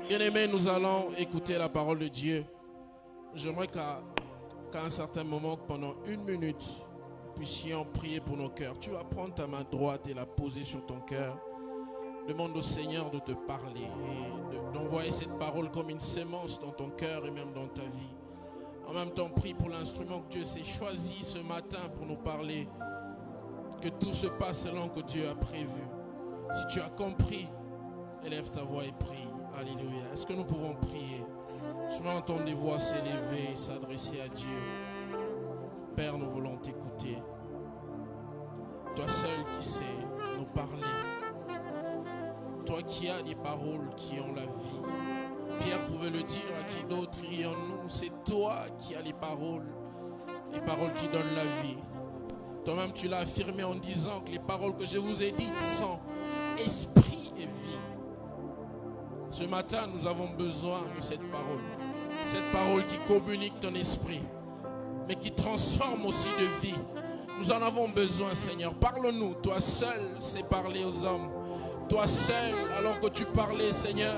Bien-aimés, nous allons écouter la parole de Dieu. J'aimerais qu'à un certain moment, pendant 1 minute, nous puissions prier pour nos cœurs. Tu vas prendre ta main droite et la poser sur ton cœur. Demande au Seigneur de te parler et d'envoyer cette parole comme une sémence dans ton cœur et même dans ta vie. En même temps, prie pour l'instrument que Dieu s'est choisi ce matin pour nous parler. Que tout se passe selon que Dieu a prévu. Si tu as compris, élève ta voix et prie. Alléluia. Est-ce que nous pouvons prier? Je vais entendre des voix s'élever et s'adresser à Dieu. Père, nous voulons t'écouter. Toi seul qui sais nous parler. Toi qui as les paroles qui ont la vie. Pierre pouvait le dire, à qui d'autre irions-nous? C'est toi qui as les paroles qui donnent la vie. Toi-même tu l'as affirmé en disant que les paroles que je vous ai dites sont esprit et vie. Ce matin, nous avons besoin de cette parole qui communique ton esprit, mais qui transforme aussi de vie. Nous en avons besoin, Seigneur. Parle-nous. Toi seul sais parler aux hommes. Toi seul, alors que tu parlais, Seigneur,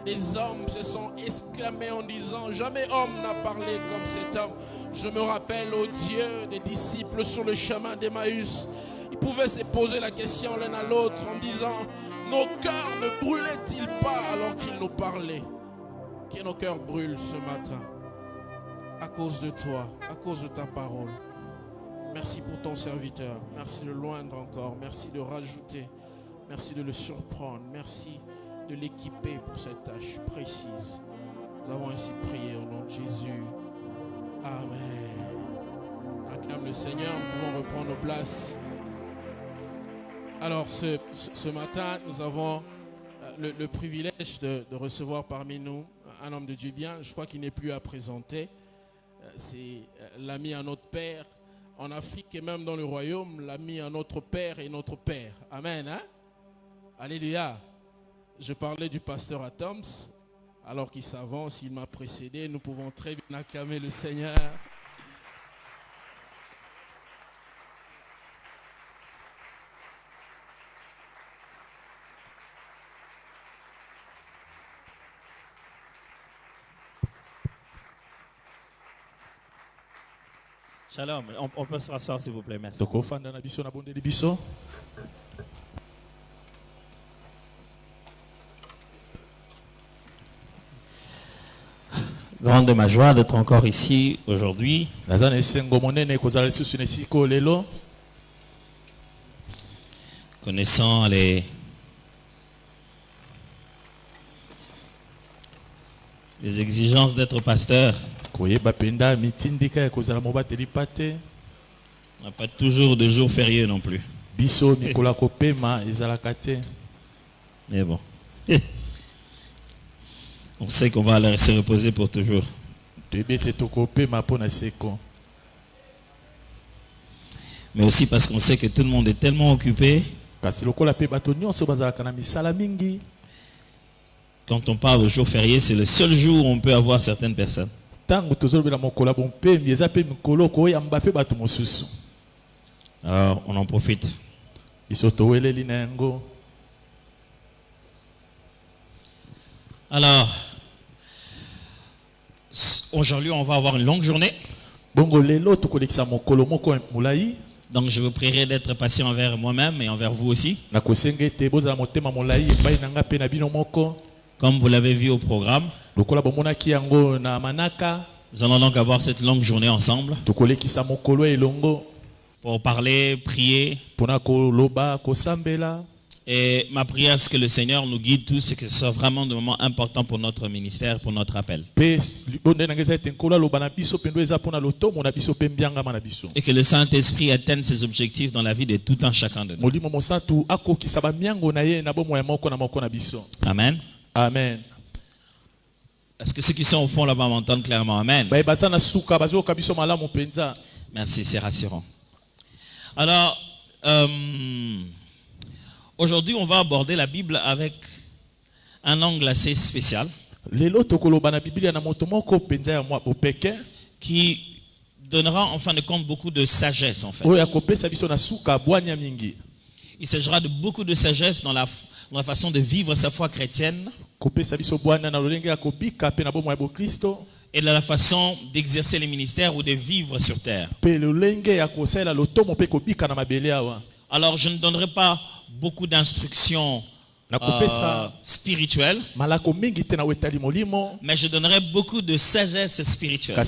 les hommes se sont exclamés en disant: jamais homme n'a parlé comme cet homme. Je me rappelle, ô Dieu, des disciples sur le chemin d'Emmaüs. Ils pouvaient se poser la question l'un à l'autre en disant: nos cœurs ne brûlaient-ils pas alors qu'il nous parlait? Que nos cœurs brûlent ce matin à cause de toi, à cause de ta parole. Merci pour ton serviteur. Merci de loindre encore. Merci de rajouter. Merci de le surprendre. Merci de l'équiper pour cette tâche précise. Nous avons ainsi prié au nom de Jésus. Amen. Acclame le Seigneur. Nous pouvons reprendre nos places. Alors ce matin, nous avons le privilège de recevoir parmi nous un homme de Dieu bien. Je crois qu'il n'est plus à présenter. C'est l'ami à notre Père en Afrique et même dans le royaume, l'ami à notre Père et notre Père. Amen. Hein? Alléluia. Je parlais du pasteur Atoms. Alors qu'il s'avance, il m'a précédé. Nous pouvons très bien acclamer le Seigneur. Shalom, on peut se rasseoir s'il vous plaît, merci. Grande de ma joie d'être encore ici aujourd'hui. Connaissant les exigences d'être pasteur. On n'a pas toujours de jours fériés non plus. Mais bon. On sait qu'on va aller se reposer pour toujours. Mais aussi parce qu'on sait que tout le monde est tellement occupé. Quand on parle de jours fériés, c'est le seul jour où on peut avoir certaines personnes. Alors, on en profite. Alors, aujourd'hui, on va avoir une longue journée. Donc, je vous prierai d'être patient envers moi-même et envers vous aussi. Comme vous l'avez vu au programme, nous allons donc avoir cette longue journée ensemble pour parler, prier. Et ma prière, c'est que le Seigneur nous guide tous et que ce soit vraiment des moments importants pour notre ministère, pour notre appel. Et que le Saint-Esprit atteigne ses objectifs dans la vie de tout un chacun de nous. Amen. Amen. Est-ce que ceux qui sont au fond là-bas m'entendent clairement? Amen. Merci, c'est rassurant. Alors, aujourd'hui, on va aborder la Bible avec un angle assez spécial qui donnera en fin de compte beaucoup de sagesse en fait. Il s'agira de beaucoup de sagesse dans dans la façon de vivre sa foi chrétienne et dans la façon d'exercer les ministères ou de vivre sur terre. Alors je ne donnerai pas beaucoup d'instructions spirituelles, mais je donnerai beaucoup de sagesse spirituelle. La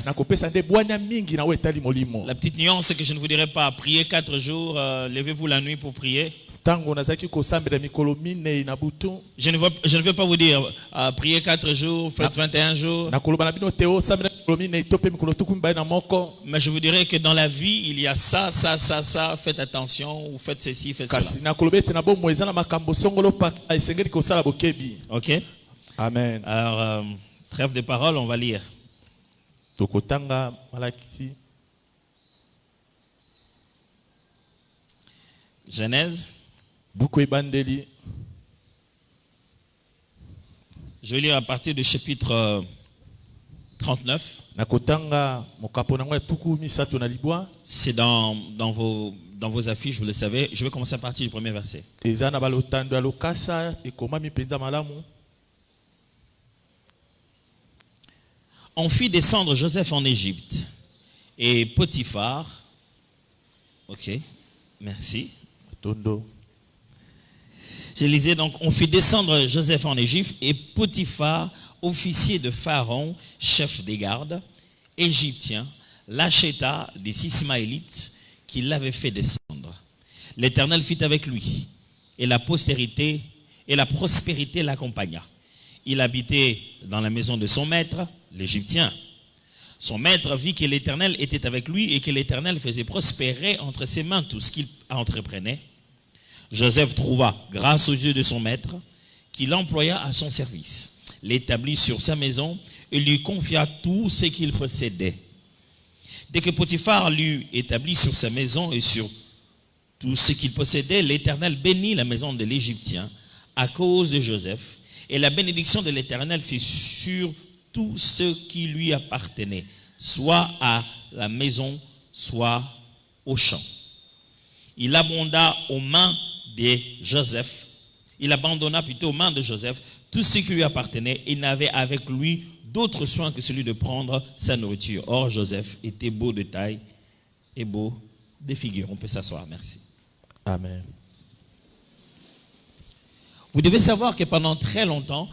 petite nuance, c'est que je ne vous dirai pas prier 4 jours, levez-vous la nuit pour prier. Je ne veux pas vous dire priez 4 jours, faites 21 jours. Mais je vous dirais que dans la vie, il y a ça, faites attention, ou faites ceci, faites cela. Ok? Amen. Alors, trêve de parole, on va lire. Genèse. Je vais lire à partir du chapitre 39. C'est dans vos affiches, vous le savez. Je vais commencer à partir du premier verset. On fit descendre Joseph en Égypte et Potiphar. Ok, merci. Je lisais donc, on fit descendre Joseph en Égypte et Potiphar, officier de Pharaon, chef des gardes, égyptien, l'acheta des Ismaélites qui l'avaient fait descendre. L'Éternel fit avec lui et la postérité et la prospérité l'accompagna. Il habitait dans la maison de son maître, l'Égyptien. Son maître vit que l'Éternel était avec lui et que l'Éternel faisait prospérer entre ses mains tout ce qu'il entreprenait. Joseph trouva grâce aux yeux de son maître, qui l'employa à son service, l'établit sur sa maison et lui confia tout ce qu'il possédait. Dès que Potiphar l'eut établi sur sa maison et sur tout ce qu'il possédait, l'Éternel bénit la maison de l'Égyptien à cause de Joseph, et la bénédiction de l'Éternel fut sur tout ce qui lui appartenait, soit à la maison, soit au champ. Il abonda aux mains de Joseph. Il abandonna plutôt aux mains de Joseph tout ce qui lui appartenait et n'avait avec lui d'autre soin que celui de prendre sa nourriture. Or, Joseph était beau de taille et beau de figure. On peut s'asseoir, merci. Amen. Vous devez savoir que pendant très longtemps,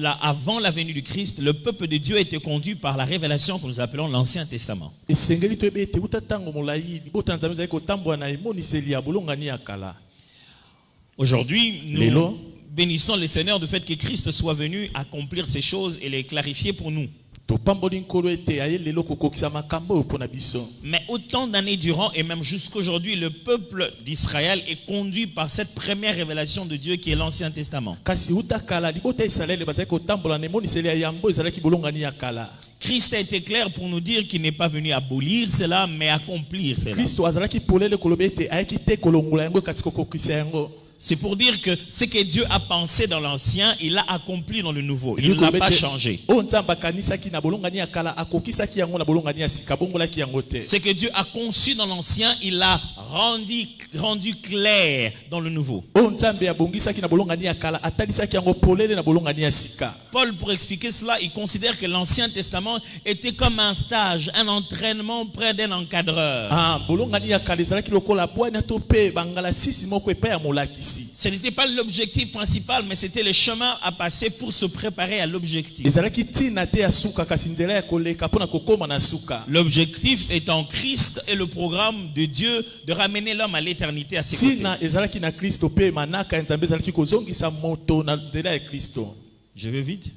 avant la venue du Christ, le peuple de Dieu était conduit par la révélation que nous appelons l'Ancien Testament. Aujourd'hui, nous bénissons le Seigneur du fait que Christ soit venu accomplir ces choses et les clarifier pour nous. Mais autant d'années durant et même jusqu'aujourd'hui, le peuple d'Israël est conduit par cette première révélation de Dieu qui est l'Ancien Testament. Christ a été clair pour nous dire qu'il n'est pas venu abolir cela, mais accomplir cela. C'est pour dire que ce que Dieu a pensé dans l'ancien, il l'a accompli dans le nouveau. Il ne l'a pas changé. Ce que Dieu a conçu dans l'ancien, il l'a rendu clair dans le nouveau. Paul, pour expliquer cela, il considère que l'Ancien Testament était comme un stage, un entraînement près d'un encadreur. Ce n'était pas l'objectif principal, mais c'était le chemin à passer pour se préparer à l'objectif. L'objectif est en Christ et le programme de Dieu de ramener l'homme à l'éternité à ses côtés. Je vais vite.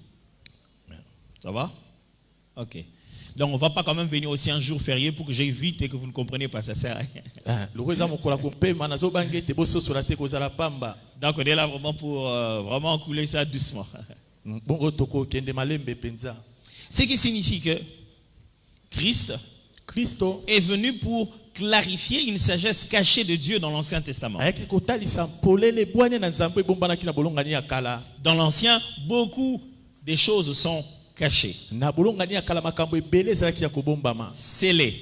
Ça va? Ok. Donc on ne va pas quand même venir aussi un jour férié pour que j'aille vite et que vous ne compreniez pas, ça sert à rien. Donc on est là vraiment pour vraiment couler ça doucement. Ce qui signifie que Christ est venu pour clarifier une sagesse cachée de Dieu dans l'Ancien Testament. Dans l'Ancien, beaucoup de choses sont cachées, scellées,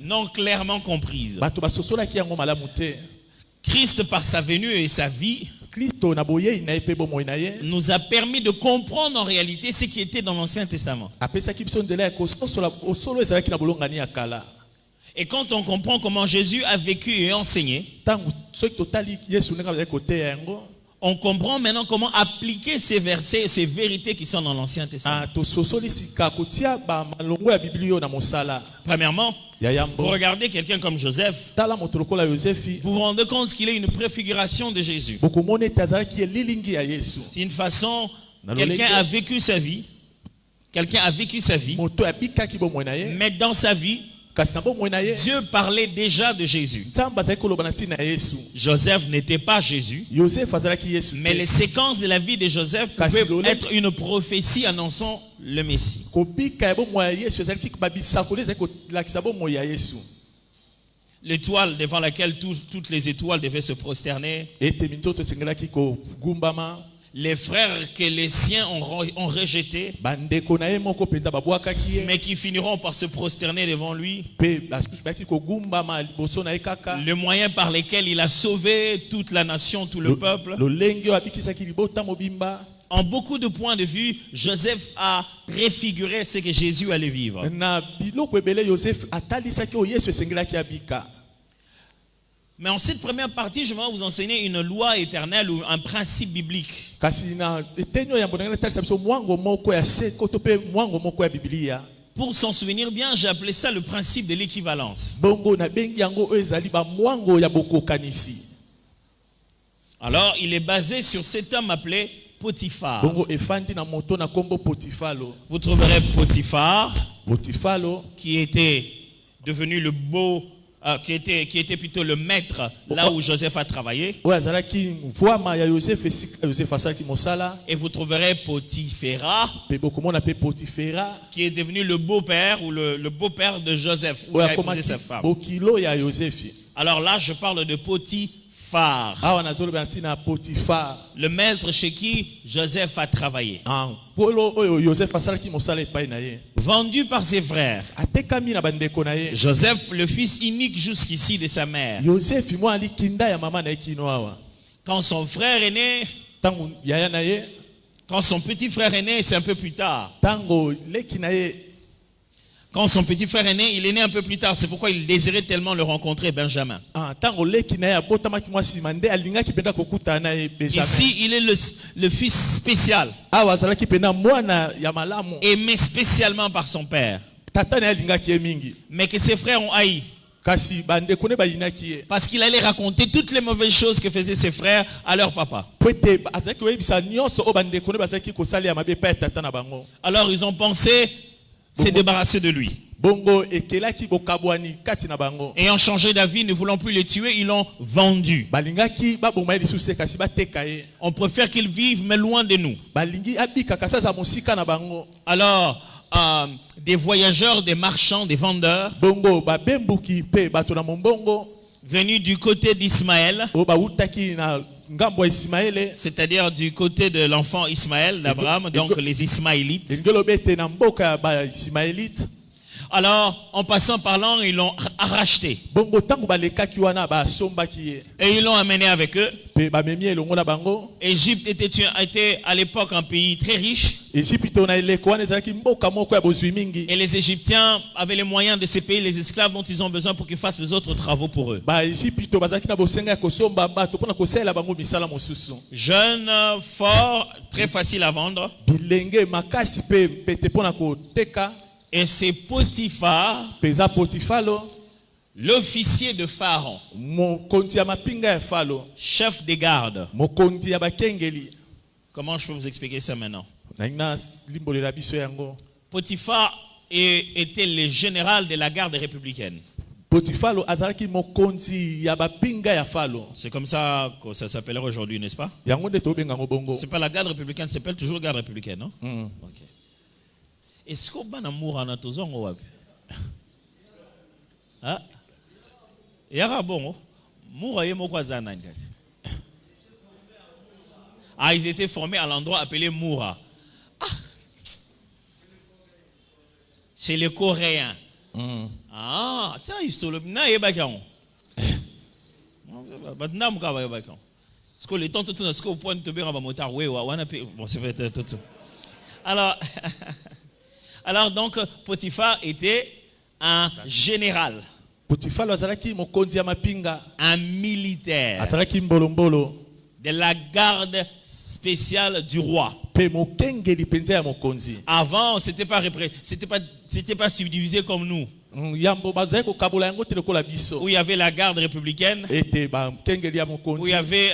non clairement comprises. Christ, par sa venue et sa vie, nous a permis de comprendre en réalité ce qui était dans l'Ancien Testament. Et quand on comprend comment Jésus a vécu et enseigné, on comprend maintenant comment appliquer ces versets, ces vérités qui sont dans l'Ancien Testament. Premièrement, vous regardez quelqu'un comme Joseph, vous vous rendez compte qu'il est une préfiguration de Jésus. C'est une façon, quelqu'un a vécu sa vie, mais dans sa vie, Dieu parlait déjà de Jésus. Joseph n'était pas Jésus, mais les séquences de la vie de Joseph pouvaient être une prophétie annonçant le Messie. L'étoile devant laquelle toutes les étoiles devaient se prosterner. Les frères que les siens ont rejetés, mais qui finiront par se prosterner devant lui. Le moyen par lequel il a sauvé toute la nation, tout le peuple. En beaucoup de points de vue, Joseph a préfiguré ce que Jésus allait vivre. Mais en cette première partie, je vais vous enseigner une loi éternelle ou un principe biblique. Pour s'en souvenir bien, j'ai appelé ça le principe de l'équivalence. Alors, il est basé sur cet homme appelé Potiphar. Vous trouverez Potiphar, qui était devenu le beau, qui était plutôt le maître là où Joseph a travaillé. Et vous trouverez Potiphera, qui est devenu le beau-père ou le beau-père de Joseph, où il a épousé sa femme. Alors là, je parle de Potiphar, le maître chez qui Joseph a travaillé. Vendu par ses frères. Joseph, le fils unique jusqu'ici de sa mère. Quand son frère est né, quand son petit frère est né, c'est un peu plus tard. Quand son petit frère est né, il est né un peu plus tard. C'est pourquoi il désirait tellement le rencontrer, Benjamin. Ici, il est le fils spécial, aimé spécialement par son père, mais que ses frères ont haï. Parce qu'il allait raconter toutes les mauvaises choses que faisaient ses frères à leur papa. Alors ils ont pensé se débarrasser de lui. Ayant changé d'avis, ne voulant plus les tuer, ils l'ont vendu. On préfère qu'il vive, mais loin de nous. Alors, des voyageurs, des marchands, des vendeurs, venus du côté d'Ismaël, c'est-à-dire du côté de l'enfant Ismaël d'Abraham, donc les Ismaélites. Alors, en passant par là, ils l'ont racheté. Et ils l'ont amené avec eux. Égypte était à l'époque un pays très riche. Et les Égyptiens avaient les moyens de se payer les esclaves dont ils ont besoin pour qu'ils fassent les autres travaux pour eux. Jeune, fort, très facile à vendre. Et c'est Potiphar, l'officier de Pharaon, chef des gardes. Comment je peux vous expliquer ça maintenant? Potiphar était le général de la garde républicaine. C'est comme ça que ça s'appellerait aujourd'hui, n'est-ce pas? C'est pas la garde républicaine, ça s'appelle toujours garde républicaine, non? Ok. Est-ce qu'on a amour en atozon ou wapi? Ah, y'a bon, moura yemo kwa zana ngati. Ah, ils étaient formés à l'endroit appelé Moura. Ah, chez les Coréens. Ah, tiens, ils sont le na yeba kian. Parce que le temps tout ce qu'on point de bien motard bon c'est peut-être tout. Alors donc Potiphar était un général, Potiphar azalaki mokonzi ya mapinga, un militaire azalaki mbolombolo de la garde spéciale du roi. pe mokengeli penza ya mokonzi. Avant, c'était pas subdivisé comme nous. Yambo bazali kokabola yango te lokola biso. Où il y avait la garde républicaine, Ete ba mokengeli ya mokonzi. où il y avait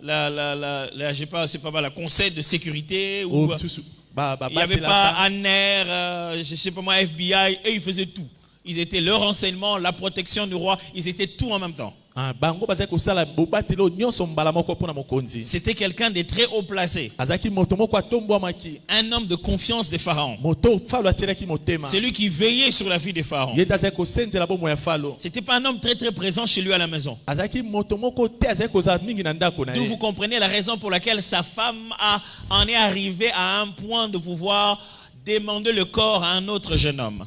je sais pas, c'est pas mal, le conseil de sécurité, où il n'y avait pas ANER, je sais pas moi, FBI, et ils faisaient tout. Ils étaient le renseignement, la protection du roi, ils étaient tout en même temps. C'était quelqu'un de très haut placé. Un homme de confiance des pharaons. C'est lui qui veillait sur la vie des pharaons. C'était pas un homme très très présent chez lui à la maison. D'où vous comprenez la raison pour laquelle sa femme en est arrivée à un point de pouvoir demander le corps à un autre jeune homme.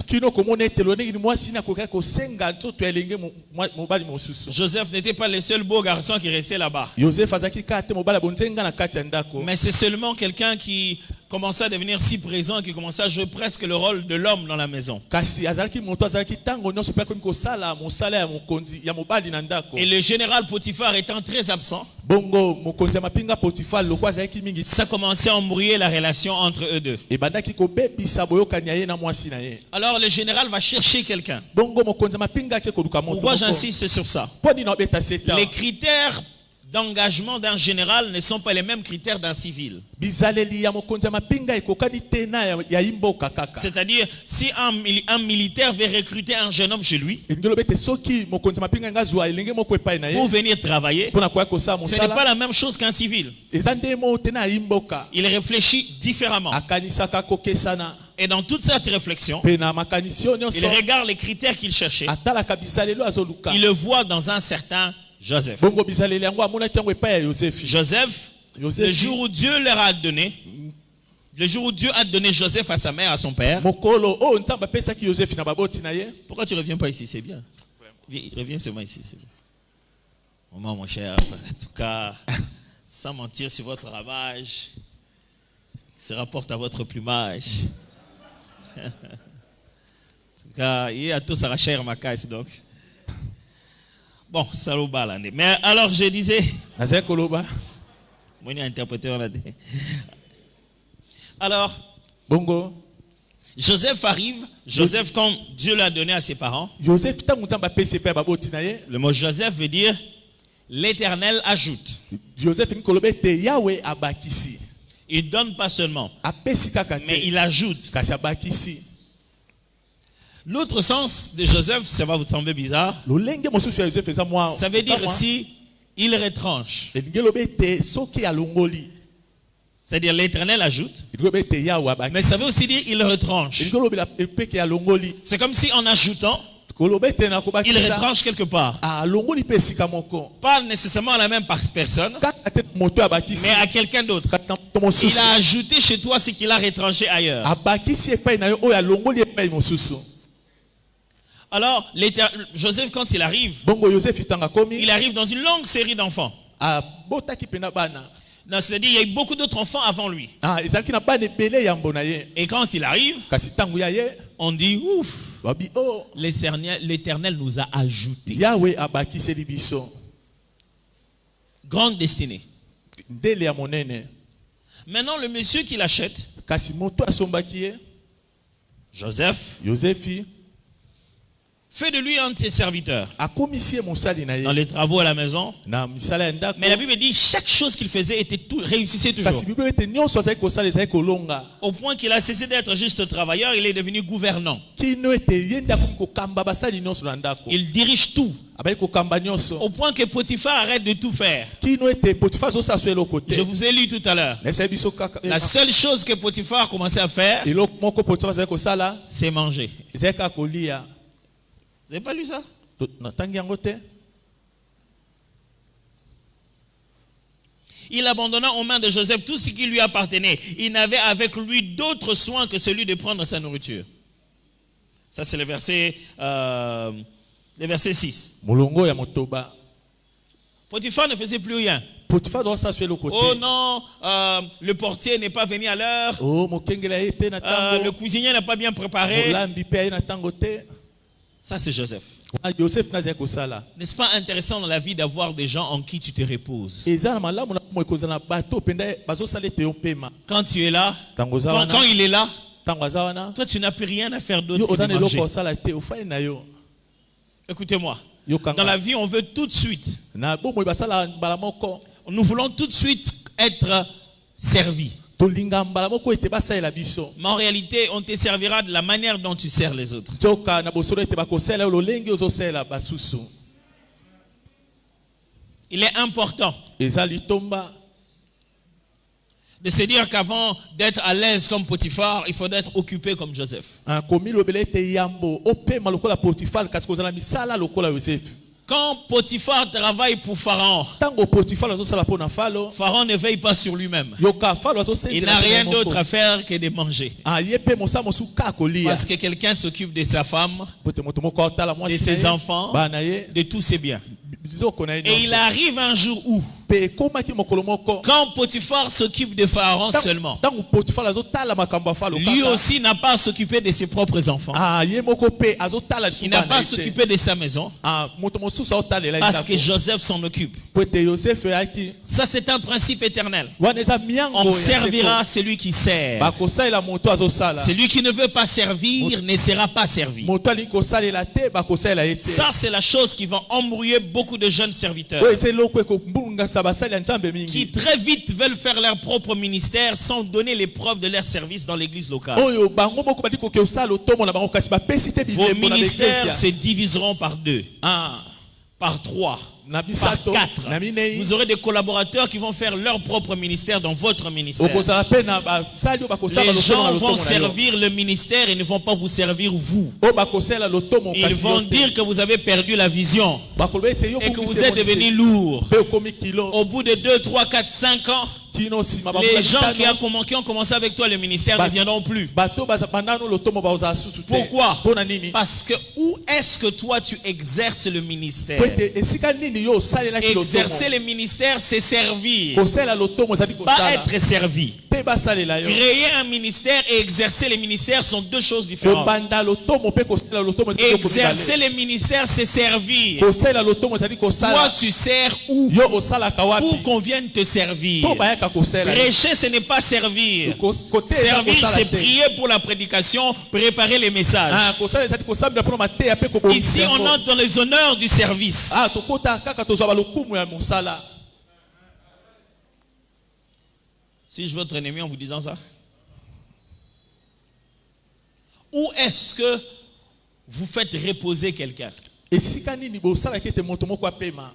Joseph n'était pas le seul beau garçon qui restait là-bas. Mais c'est seulement quelqu'un qui commençait à devenir si présent, qui commençait à jouer presque le rôle de l'homme dans la maison. Et le général Potiphar étant très absent, ça commençait à embrouiller la relation entre eux deux. Alors le général va chercher quelqu'un. Pourquoi j'insiste sur ça? Les critères d'engagement d'un général ne sont pas les mêmes critères d'un civil. C'est-à-dire, si un militaire veut recruter un jeune homme chez lui pour venir travailler, ce n'est pas la même chose qu'un civil. Il réfléchit différemment. Et dans toute cette réflexion, il regarde les critères qu'il cherchait. Il le voit dans un certain Joseph. Joseph, le jour où Dieu leur a donné, Joseph à sa mère, à son père. Pourquoi tu ne reviens pas ici? C'est bien. Reviens seulement ici. C'est bien. Maman, mon cher, en tout cas, sans mentir sur votre ravage, se rapporte à votre plumage. En tout cas, il y a tout ça à cher ma caisse donc. Bon, ça le balade. Mais alors je disais. Alors, Bongo. Joseph arrive. Joseph, quand Dieu l'a donné à ses parents, le mot Joseph veut dire l'Éternel ajoute. Il donne pas seulement, mais il ajoute. L'autre sens de Joseph, ça va vous sembler bizarre. Ça veut dire ici, il retranche. C'est-à-dire l'Éternel ajoute. Mais ça veut aussi dire il retranche. C'est comme si en ajoutant, il retranche quelque part. Pas nécessairement à la même personne, mais à quelqu'un d'autre. Il a ajouté chez toi ce qu'il a retranché ailleurs. Alors, Joseph, quand il arrive dans une longue série d'enfants. C'est-à-dire, il y a eu beaucoup d'autres enfants avant lui. Et quand il arrive, on dit, ouf, l'Éternel nous a ajouté. Grande destinée. Maintenant, le monsieur qui l'achète, Joseph, fait de lui un de ses serviteurs dans les travaux à la maison. Mais la Bible dit chaque chose qu'il faisait réussissait toujours. Au point qu'il a cessé d'être juste travailleur, il est devenu gouvernant. Il dirige tout. Au point que Potiphar arrête de tout faire. Je vous ai lu tout à l'heure. La seule chose que Potiphar commençait à faire, c'est manger. Vous n'avez pas lu ça? Il abandonna aux mains de Joseph tout ce qui lui appartenait. Il n'avait avec lui d'autre soin que celui de prendre sa nourriture. Ça, c'est le verset 6. Potiphar ne faisait plus rien. Potiphar doit s'assurer le côté. Oh non, le portier n'est pas venu à l'heure. Oh, mokengela ete na tango. Le cuisinier n'a pas bien préparé. Lambi pe na tango te. Ça, c'est Joseph. Joseph na zeko sala. N'est-ce pas intéressant dans la vie d'avoir des gens en qui tu te reposes? Ezana malamu na mo ekozana bato penda bazo salete yo pema. Quand tu es là, Tango quand il est là, tango zawana. toi tu n'as plus rien à faire d'autre Yo que de ozana manger. loko sala te o fa na yo. Écoutez-moi. Yo Dans kanga. la vie, on veut tout de suite. Na bomo basala mbala moko. Nous voulons tout de suite être servis. Tolinga mbala moko ete basala biso. Mais en réalité, on te servira de la manière dont tu sers les autres. Joka na bosolo ete bakosela lo lengi ozosela basusu. Il est important Ezali tomba. de se dire qu'avant d'être à l'aise comme Potiphar, il faut être occupé comme Joseph. Un komi lobele ete yambo opema lokola Potiphar kasi kozala misala lokola Joseph. Quand Potiphar travaille pour Pharaon, Tango Potiphar azosala pona falo. Pharaon ne veille pas sur lui-même. Yoka falo azosela. Il n'a rien d'autre à faire que de manger. Ah yepe mosa mosu ka kolia. Parce que quelqu'un s'occupe de sa femme, Pote moto moko otala mwasi. de ses enfants, Bana ye. de tous ses biens. Bizoko na Et il arrive un jour où, pe koma ki mokolo moko. quand Potiphar s'occupe de Pharaon seulement, Tango Potiphar azotala makambo falo. lui aussi n'a pas à s'occuper de ses propres enfants. Ah ye moko pe azotala Il n'a pas à s'occuper de sa maison. Ah moto mosu sa otala la. Parce que Joseph s'en occupe. Pote Joseph aki. Ça, c'est un principe éternel. Waneza miango. On servira celui qui sert. Bakosala moto azosala. Celui qui ne veut pas servir ne sera pas servi. Moto ali kosala la te bakosala ete. Ça, c'est la chose qui va embrouiller beaucoup de jeunes serviteurs Oui, c'est l'eau ko mbunga sabasala nzambe mingi. qui très vite veulent faire leur propre ministère sans donner les preuves de leur service dans l'église locale. Oyo bango moko badi ko ke osala otomo na bango kasi ba pesite Vos bilembo na ministères l'église. se diviseront par 2, Ah, par 3, na par bisato 4. na minei. Vous aurez des collaborateurs qui vont faire leur propre ministère dans votre ministère. Okozala pe na basali bakosala Les lotomo gens na vont lotomo na yo. servir le ministère et ne vont pas vous servir vous. O bakosala lotomo Ils kasi vont dire que vous avez perdu la vision bakolobe ete yo et que vous êtes devenu lourd. pe komi kilo Au bout de 2, 3, 4, 5 ans, kino sima les gens qui ont commencé avec toi le ministère ne viendront plus. bato bazapandano lotomo baoza susu te. Pourquoi? Pona nini? Parce que où est-ce que toi tu exerces le ministère? Pete esika nini yo salela ki Exercer lotomo. le ministère, c'est servir, Kosala lotomo zabi pas kosala. être servi. Pe basalela yo. Créer un ministère et exercer le ministère sont deux choses différentes. Kobanda lotomo pe kosala lotomo zabi Exercer le ministère, c'est servir. kosala lotomo zabi Toi, kosala. tu sers où? Yo osala Pour kawapi. qu'on vienne te servir. To bayaka kosala. Prêcher, ce n'est pas servir. Kote Servir, kosala c'est te. prier pour la prédication, préparer les messages. Ah, kosala zabi kosala pour mateya pe ko Ici, on entre dans les honneurs du service. Ah, tokota kaka tozwa balokumu ya mosala. Suis-je votre ennemi en vous disant ça? Où est-ce que vous faites reposer quelqu'un Esika nini bosala kete moto moko apema.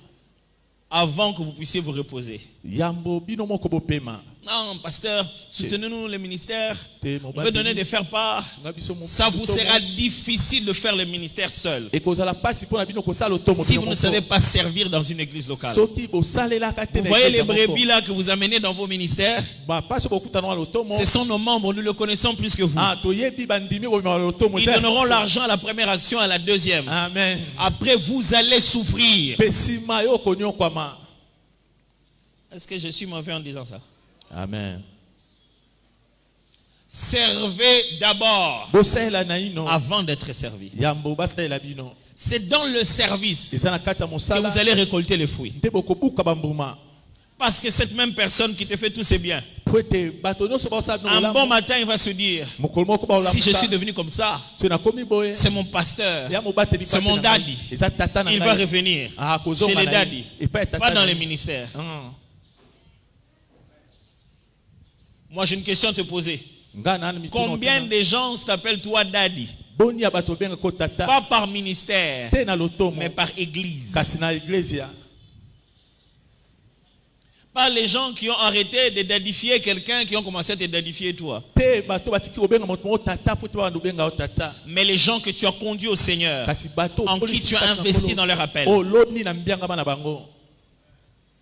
avant que vous puissiez vous reposer? Yambo bino moko bopema. Non, pasteur, soutenez-nous le ministère. Te On veut donner des faire-part. Ça vous sera difficile de faire le ministère seul. Et kozala pasi pona bino kosala otomo. Si vous ne savez pas servir dans une église locale. Soki bosalela kate. Vous voyez les brebis là que vous amenez dans vos ministères? Ba pasi bokutana na lotomo. Ce sont nos membres, nous le connaissons plus que vous. Ah, toyebi bandimi bo na lotomo. Ils donneront l'argent à la première action, à la deuxième. Amen. Après, vous allez souffrir. Pesima yo konyo kwama. Est-ce que je suis mauvais en disant ça? Amen. Servez d'abord Bosela na ino. avant d'être servi. Yambo basela bino. C'est dans le service Eza na kati ya que mosala. vous allez récolter les fruits. Nde bokobuka bambuma. Parce que cette même personne qui te fait tous ces biens, Pwete bato nyonso basala no un bon matin, il va se dire, mokolo moko ba si je suis devenu comme ça, so na komi boye. c'est mon pasteur, Ya mobateli c'est mon daddy. Eza tata na Il va revenir Ah, chez kozonga les na daddy, ye. Epa ya tata pas dans na les ye. ministères. Moi, j'ai une question à te poser. Nga na mituna Combien otuna. de gens t'appellent toi daddy? Boni ya bato benga ko tata. Pas par ministère, Te na lotomo. mais par église. Kasi na iglesia. Pas les gens qui ont arrêté de dadifier quelqu'un, qui ont commencé à te dadifier toi. Te bato batiki obenga moto mo tata po te ba benga o tata. Mais les gens que tu as conduits au Seigneur, Kasi bato en qui tu as investi dans leur appel. Oh loni na mbianga bana bango.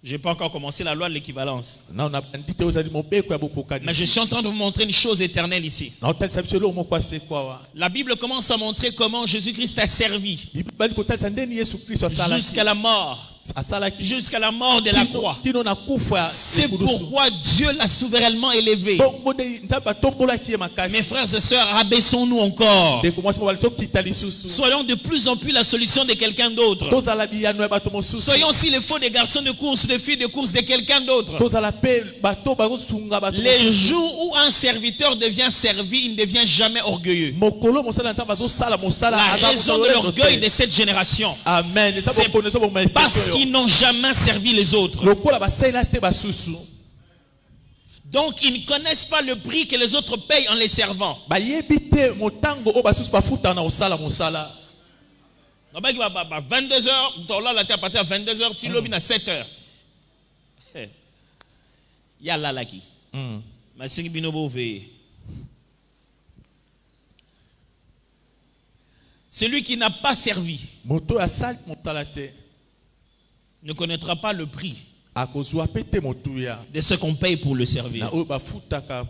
Je n'ai pas encore commencé la loi de l'équivalence. Na na bandite ozali mobeko ya bokokani. Mais je suis en train de vous montrer une chose éternelle ici. Na hotel sabiselo mo kwa se kwa wa. La Bible commence à montrer comment Jésus-Christ a servi Bali ko talisa ndeni Yesu Kristo asala. jusqu'à la mort. asalaki jusqu'à la mort de la croix. kino na kufa ya C'est ekulusu. pourquoi Dieu l'a souverainement élevé. Bongo nde nzambe atombolaki ye makasi. Mes frères et sœurs, abaissons-nous encore. ndeko mwasi mobali tokita lisusu. Soyons de plus en plus la solution de quelqu'un d'autre. tozala biyano ya bato mosusu. Soyons aussi les faux des garçons de course, des filles de course de quelqu'un d'autre. tozala pe bato bakosunga bato Les mosusu. jours où un serviteur devient servi, il ne devient jamais orgueilleux. mokolo mosala na nzambe azosala mosala La aza raison de mosala l'orgueil te. de cette génération, amen. Eza c'est bokono, eza bomema parce epesi oyo. qu'ils n'ont jamais servi les autres. lokola basalela te basusu. Donc ils ne connaissent pas le prix que les autres payent en les servant. bayebi te motango oyo basusu bafutaka na kosala mosala. 22h, là, à partir de 22h, tu l'as mis à 7h. Il y a là qui. Ma celui qui n'a pas servi moto asali motala te ne connaîtra pas le prix akozwa pe te motuya de ce qu'on paye pour le servir. na oyo bafutaka.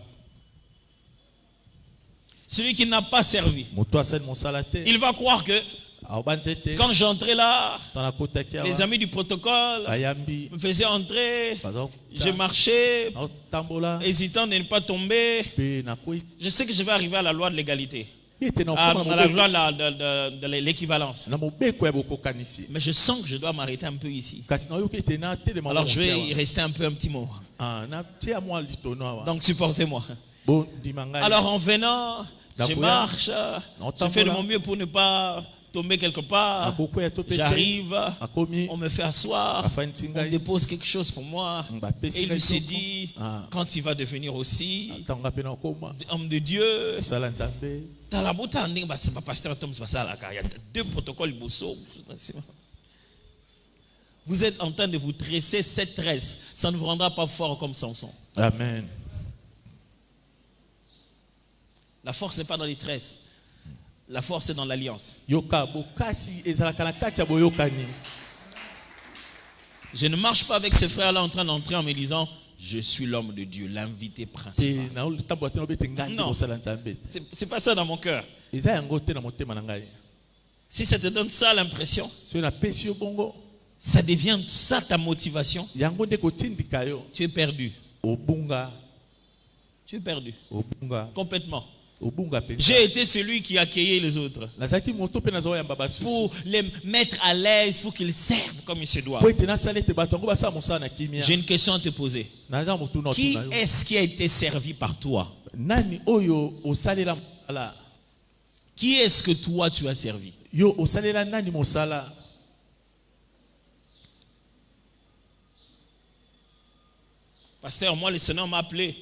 Celui qui n'a pas servi, moto asali mosala te il va croire que aobanze te quand j'entrais là, tana kotaki les awa amis du protocole bayambi me faisaient entrer, baza je marchais, naotambola hésitant de ne pas tomber. pe nakoyi Je sais que je vais arriver à la loi de l'égalité, ete na à okoma la na loi mobeko- de l'équivalence. na mobeko ya bokokanisi. Mais je sens que je dois m'arrêter un peu ici. kasi nayoki ete natelema Alors je vais y awa. rester un petit moment. natia mwa litono awa Donc supportez-moi. bondima ngai. Alors en venant, je Nakoya. marche, Non, je fais de tambola. mon mieux pour ne pas tomber quelque part. nakokwea to pe te. J'arrive, akomi on me fait asseoir, afandisi on ngai dépose quelque chose pour moi. bapesi Et il ngai s'est soko. dit, Ah. quand il va devenir aussi ntango mpe nakoma homme de Dieu, osala nzambe. Talabota ndenge ba pasteur Tom Basalaka, il y a deux protocoles bosso. Vous êtes en train de vous tresser cette tresse, ça ne vous rendra pas fort comme Samson. amen. La force n'est pas dans les tresses. La force est dans l'alliance. yoka bokasi ezalaka na kati ya boyokani. Je ne marche pas avec ces frères-là en train d'entrer en me disant je suis l'homme de Dieu, l'invité te principal. naotambola te nobete ngai nde Non. kosala nzambe te. C'est pas ça dans mon cœur. eza yango te na motema na ngai. Si ça te donne ça l'impression, soki napesi yo bongo ça devient ça ta motivation, yango nde kotindika yo tu es perdu. obunga Tu es perdu. obunga Complètement. obunga mpenza. J'ai été celui qui accueillait les autres nazalaki moto mpe nazoyamba basusu pour les mettre à l'aise, pour qu'ils servent comme il se doit. po ete nasala ete bato yango basala mosala na kimia. J'ai une question à te poser. naza motuna Qui otuna yo est-ce qui a été servi par toi? nani oyo osalela mosala Qui est-ce que toi tu as servi? yo osalela nani mosala. Pasteur, moi le Seigneur m'a appelé.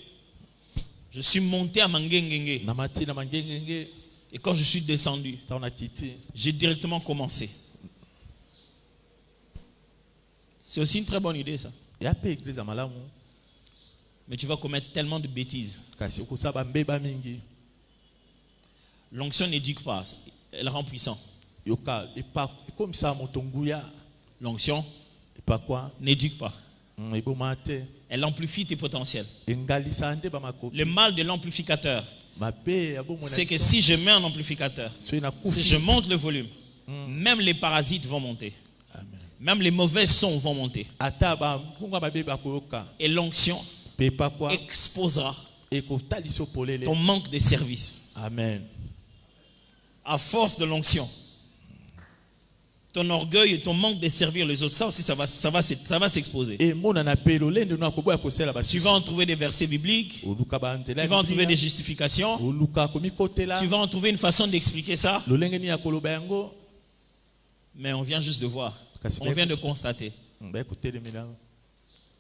Je suis monté à Mangengenge. na mati na mangengenge Et quand je suis descendu, ntango na kiti j'ai directement commencé. C'est aussi une très bonne idée ça. ya mpe eglize ya malamu Mais tu vas commettre tellement de bêtises. kasi okosala bambeba mingi. L'onction n'éduque pas, elle rend puissant. yoka ekomisa moto nguya L'onction epakwa n'éduque pas, eboma te elle amplifie tes potentiels. engalisa nde bamakoki Le mal de l'amplificateur, mabe ya bomona c'est que si je mets un amplificateur, soki si nakufi je monte le volume, même les parasites vont monter. amen. Même les mauvais sons vont monter. ata bangunga mabe bakoyoka Et l'onction mpe epakwa exposera ekotalisa opolele. ton manque de service. amen. À force de l'onction, ton orgueil et ton manque de servir les autres, ça aussi, ça va s'exposer. emonana mpe lolendo no akoboya kosala Tu basusu. vas en trouver des versets bibliques, oluka banzela tu vas en trouver des justifications, oluka komikotela tu vas en trouver une façon d'expliquer ça, lolenge nini ya koloba yango mais on vient juste de voir, on vient de constater bayekotelemela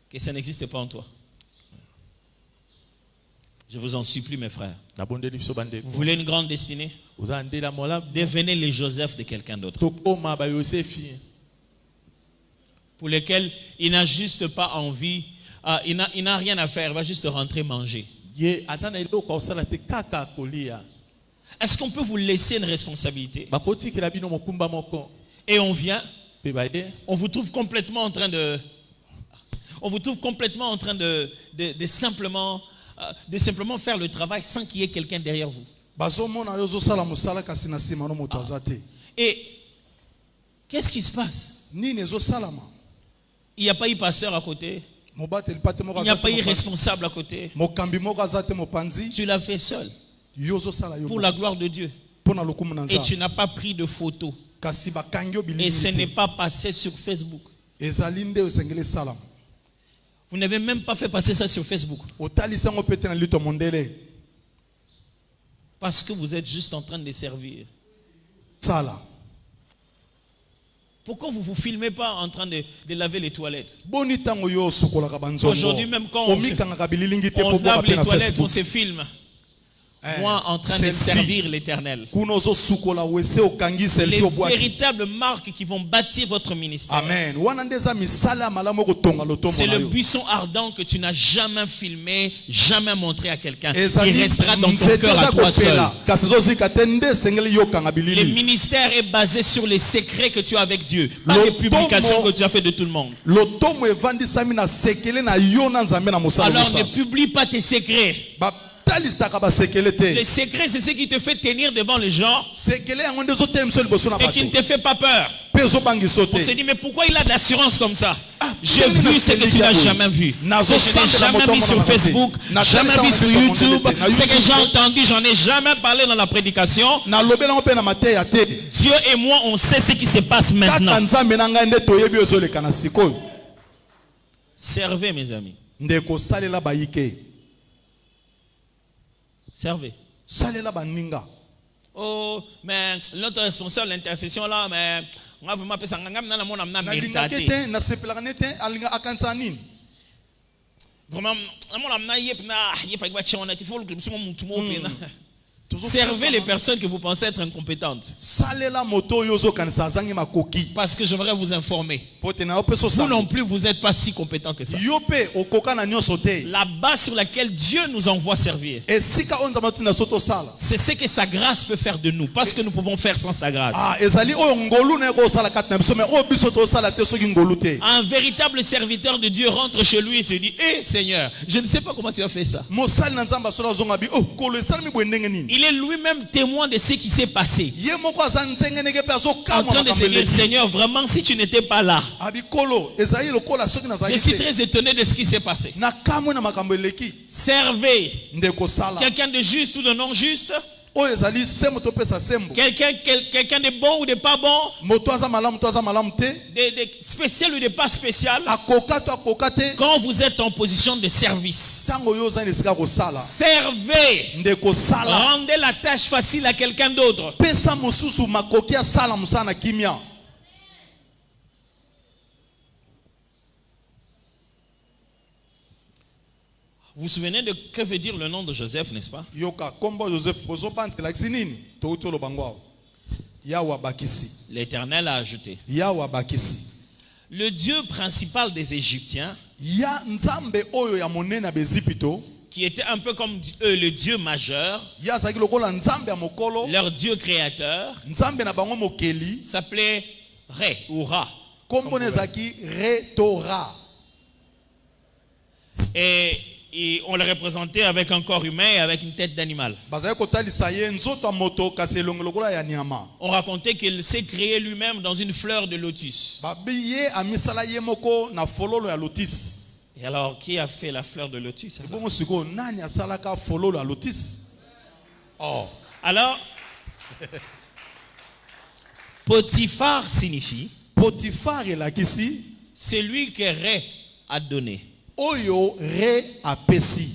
que ça n'existe pas en toi. Je vous en supplie, mes frères. nabondeli biso Vous bandeko voulez une grande destinée? oza ndela mola Devenez les Joseph de quelqu'un d'autre, tokoma bayosefi pour lesquels il n'a juste pas envie, il n'a rien à faire, il va juste rentrer manger. ye aza na eloko akosala te kaka kolia. Est-ce qu'on peut vous laisser une responsabilité? bakotikela bino mokumba moko Et on vient, mpe baye on vous trouve complètement en train de simplement faire le travail sans qu'il y ait quelqu'un derrière vous. bazomona yo ozosala mosala kasi na nsima no moto aza te. Et qu'est-ce qui se passe? Nini ezosalama? Il n'y a pas eu pasteur à côté. mobateli pate moko Il n'y a pas eu azate responsable à côté. mokambi moko azate mopanzi Tu l'as fait seul. yozo sala yo Pour la gloire de Dieu. pona lokumu na Et tu nzambe n'as pas pris de photos. kasi bakangi yo Et ce n'est bilili pas passé sur Facebook. ezali nde osengeli sala Vous n'avez même pas fait passer ça sur Facebook. otalisa ngo pete na lito mondele Parce que vous êtes juste en train de les servir. sala Pourquoi vous ne vous filmez pas en train de laver les toilettes? boni tango yo sukolaka banzongo Aujourd'hui même quand on omikangaka bililingi te On po se lave boka pe les na toilettes, on Facebook se filme. Moi en train de servir l'Éternel. kuna ozo sukola wese okangi Les selfie obwaki véritables marques qui vont bâtir votre ministère. amen wana nde eza misala ya malamu kotonga lotombo C'est na le yo buisson ardent que tu n'as jamais filmé, jamais montré à quelqu'un. Il ezali restera dans ton nzete cœur à eza toi seul. kopela kasi ezozika te nde esengeli yokanga Le bilili ministère est basé sur les secrets que tu as avec Dieu, pas Le les publications tomo- que tu as fait de tout le monde. lotomo evandisami na sekele na yo na nzambe na mosala Alors ne mosala publie pas tes secrets. batalisaka basekele te Les secrets, c'est ce qui te fait tenir devant les gens sekele yango nde ezotelemiso liboso na et qui ne bato te fait pas peur. mpe ezobangiso On se te dit, mais pourquoi il a de l'assurance comme ça? J'ai ndenge vu ce que tu n'as jamais vu. Nazo Que je n'ai sambela jamais moto vu sur mona na Facebook, na jamais talisa vu sur ngo YouTube. na Ce que YouTube. j'ai entendu, j'en ai jamais parlé dans la prédication. nalobelango mpe na mateya te Dieu et moi, on sait ce qui se passe maintenant. kaka nzambe na ngai nde toyebi oyo ezoleka na sikoyo Servez, mes amis. ndeko salela bayike Servez. salela baninga Oh, mais notre responsable de l'intercession là, mais on va vraiment appeler ça. nalingaki te nasepelaka ne te alinga akanisa nini Vraiment, servez les personnes que vous pensez être incompétentes. salela moto oyo ozokanisa azangi makoki Parce que j'aimerais vous informer. po te na yo mpe Vous sosala non plus, vous n'êtes pas si compétent que ça. yo mpe okoka na nyonso te La base sur laquelle Dieu nous envoie servir, esika oyo nzambe atinda so tosala c'est ce que sa grâce peut faire de nous. Pas ce que nous pouvons faire sans sa grâce. ezali oyo ngolu na ye kosala kati na biso me oyo biso tosala te soki ngolu te Un véritable serviteur de Dieu rentre chez lui et se dit, hé Seigneur, je ne sais pas comment tu as fait ça. mosali na nzambe asola azonga bi kolo esalami boye ndenge nini Il est lui-même témoin de ce qui s'est passé. ye moko aza nzenge ndenge mpe En azokamwa train de makambo se dire, eleki Seigneur, vraiment, si tu n'étais pas là, abi kolo ezali lokola soki je nazalaki suis te très étonné de ce qui s'est passé. nakamwe na makambo eleki Servez nde kosala quelqu'un de juste ou de non juste, oyo ezali sembo topesa sembo quelqu'un de bon ou de pas bon, moto aza malamu te de spécial ou de pas spécial. akoka to akoka te Quand vous êtes en position de service, ntango oyo ozali na esika kosala servez. nde kosala Rendez la tâche facile à quelqu'un d'autre. pesa mosusu makoki asala mosala na kimia Vous vous souvenez de que veut dire le nom de Joseph, n'est-ce pas? yoka kombo joseph bozopanzelakisi nini touti olobango awa yawe abakisi L'Éternel a ajouté. yawe abakisi Le Dieu principal des Égyptiens, ya nzambe oyo ya monene ya bezipito qui était un peu comme eux, le Dieu majeur, ye azalaki lokola nzambe ya mokolo leur Dieu créateur, nzambe na bango mokeli s'appelait Ré ou Ra. kombo na ezalaki retora Et on le représentait avec un corps humain et avec une tête d'animal. bazalaki kotalisa ye nzoto ya moto kasi elongo lokola ya nyama On racontait qu'il s'est créé lui-même dans une fleur de lotus. babi ye amisala ye moko na fololo ya lotis Et alors, qui a fait la fleur de lotus alors? bongo sikoyo nani asalaka fololo ya lotis Alors, Potiphar signifie potifar elakisi celui que Ré a donné. oyo re apesi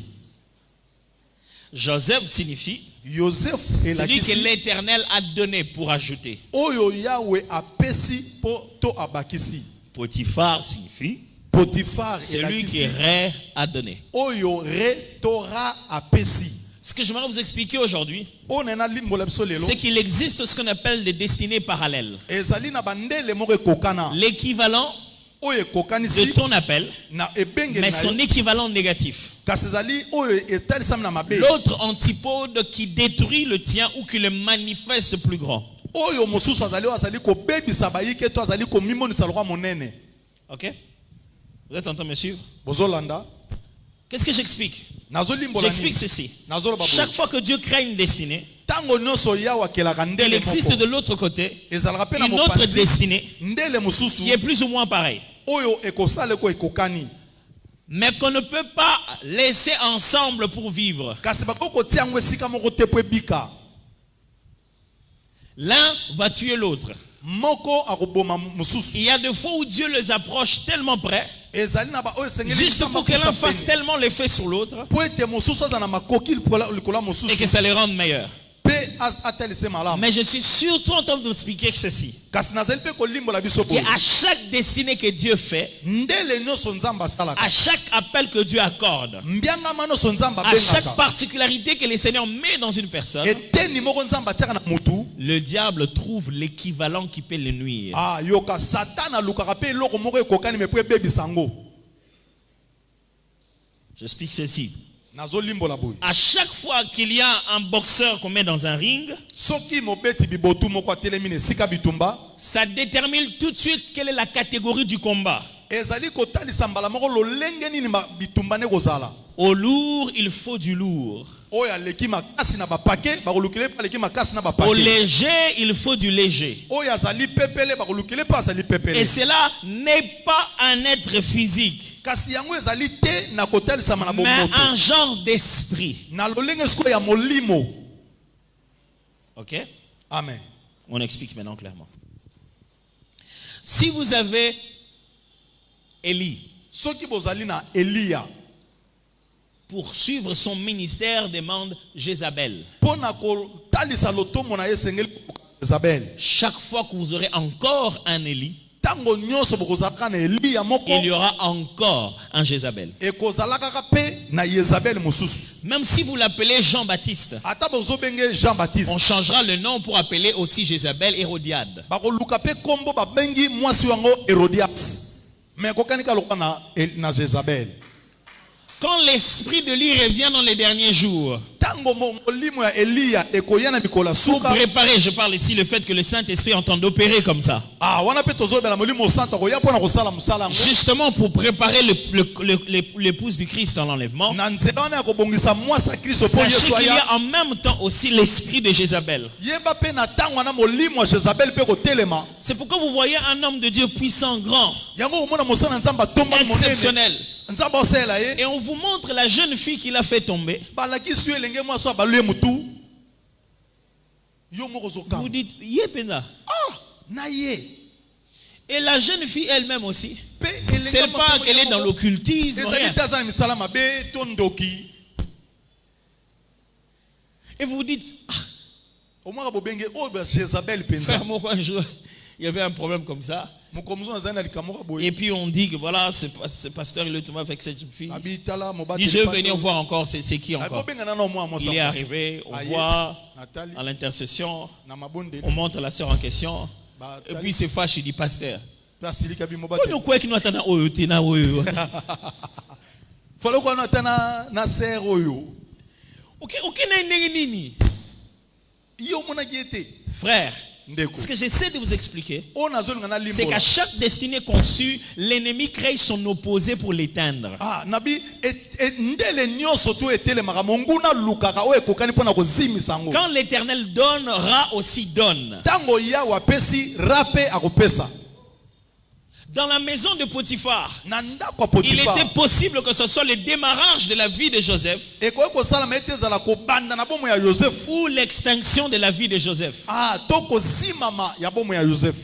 Joseph signifie Joseph celui que elakisi l'Éternel a donné pour ajouter. oyo yawe apesi po to abakisi Potiphar signifie potifar celui que elakisi Ré a donné. oyo re tora apesi Ce que j'aimerais vous expliquer aujourd'hui, oyo na limbola biso lelo c'est qu'il existe ce qu'on appelle des destinées parallèles. ezali na bandele moko ekokana L'équivalent oyo de ekokanisi ton appel, na ebengeli mais na son yo équivalent négatif. kasi ezali oyo etalisami na mabe L'autre antipode qui détruit le tien ou qui le manifeste plus grand. oyo mosusu azali oyo azali kobebisa bayike to azali komimonisa lokwa monene Ok? Vous êtes en train de me suivre? bozolanda Qu'est-ce que j'explique? nazolimbola J'explique nini ceci. nazoloba Chaque boye fois que Dieu crée une destinée, ntango nyonso yawe akelaka il ndele existe moko de l'autre côté ezalaka mpe na une autre mopanzi destinée ndele mosusu qui est plus ou moins pareille. oyo ekosala ko ekokani. mais qu'on ne peut pas laisser ensemble pour vivre. Kasi bakoko tia ngo esika moko te po ebika. L'un va tuer l'autre. Moko akoboma mususu. Il y a des fois où Dieu les approche tellement près, Ezali na ba oyo sengeli juste pour que l'un fasse tellement l'effet sur l'autre, po ete mususu aza na makoki likola et mususu. que ça les rende meilleurs. Pe atelise malamu. Mais je suis surtout en train de vous expliquer ceci. Kasi nazali pe kolimbola biso boye. Qu'à chaque destinée que Dieu fait, Ndele nyonso nzamba salaka. à chaque appel que Dieu accorde, Mbianga mano so nzamba à chaque bengaka. particularité que le Seigneur met dans une personne, Eteni moko nzamba tiaka na mutu. le diable trouve l'équivalent qui peut le nuire. Ah yoka satana lukaka pe loko moko ekokani me po ebebisa ngo. J'explique ceci. Nazo limbola boye. À chaque fois qu'il y a un boxeur qu'on met dans un ring, Soki mobeti bibotu moko atelemi na sika bitumba. ça détermine tout de suite quelle est la catégorie du combat. Ezali kotalisa mbala moko lolenge nini bitumba ne kozala. Au lourd, il faut du lourd. Oya leki makasi na bapake bakolukile pa leki makasi na Au bapake. léger, il faut du léger. Oya zali pepele bakolukile pa zali Et pepele. cela n'est pas un être physique, Kasi yango ezali te na kotalisa na mais bomoto. un genre d'esprit. Na lolenge siko ya molimo. Ok? Amen. On explique maintenant clairement. Si vous avez Élie, Soki bozali na Elia pour suivre son ministère, demande Jézabel. pona kotalisa lotomo na esengeli Isabelle. Chaque fois que vous aurez encore un Élie, Tango nyonso bokozalaka na Elia moko il y aura encore un Jézabel. ekozalaka pe na Yezabel mususu. Même si vous l'appelez Jean-Baptiste, Ata bozobenge Jean-Baptiste. on changera le nom pour appeler aussi Jézabel Hérodiade. Bakoluka pe kombo babengi mwasi wango Herodias. Mais kokanika lokwa na Jezabel. Quand l'esprit de lui revient dans les derniers jours, Tango molimo ya Elia ekoya na bikola pour suka. préparer, je parle ici le fait que le Saint-Esprit est en train d'opérer comme ça. Ah wana pe tozobela molimo santo koya pona kosala musala ngo. Justement pour préparer l'épouse du Christ dans l'enlèvement. Na nzela wana ya kobongisa mwasi ya Kristo po Sachez Yesu qu'il y aya. a en même temps aussi l'esprit de Jézabel. Yeba pe na tango wana molimo ya Jezabel pe kotelema. C'est pourquoi vous voyez un homme de Dieu puissant, grand, Yango omona mosala nzamba tomba monene. exceptionnel. Nzamba osela ye. Et on vous montre la jeune fille qu'il a fait tomber. Balaki su elenge mwasi abaluye mutu. Yo moko zoka. Vous dites, Yepena. Ah, na ye. Et la jeune fille elle-même aussi. Pe elenge C'est mwasi pas moko qu'elle est moko. dans l'occultisme, Ezali rien. te aza na misala mabe to ndoki. Et vous dites, ah, Omaka bobenge o ba Jezabel penza. frère, moi, un jour, il y avait un problème comme ça. Mokomzo na zana likamoka boye. Et puis on dit que voilà, ce pasteur, il est tombé avec cette jeune fille. Abi tala mobati. Il dit, je vais venir voir encore, c'est qui encore. Bobenga na no mwa Il est arrivé, on voit Nathalie à l'intercession, na mabonde. on montre la sœur en question. Et puis il se fâche, il dit, pasteur, Pasilika bi mobati. nous quoi qui nous attend oyo tena oyo. Falo kwa na tana na ser oyo. Ok, na nini. Yo mona giete. Frère, Ndeko. ce que j'essaie de vous expliquer, O na zone na limbo. c'est qu'à chaque destinée conçue, l'ennemi crée son opposé pour l'éteindre. Ah, nabi ndele nyonso to etele makamonguna lukaka o ekokani pona kozimisa ngo. Quand l'Éternel donne, Ra aussi donne. Tango ya wapesi rape akopesa. Dans la maison de Potiphar, Na ndako il Potiphar. était possible que ce soit le démarrage de la vie de Joseph Ekoki kosala mete zala kobanda na bomo ya Joseph. ou l'extinction de la vie de Joseph. Ah, to kozimama ya bomo ya Joseph.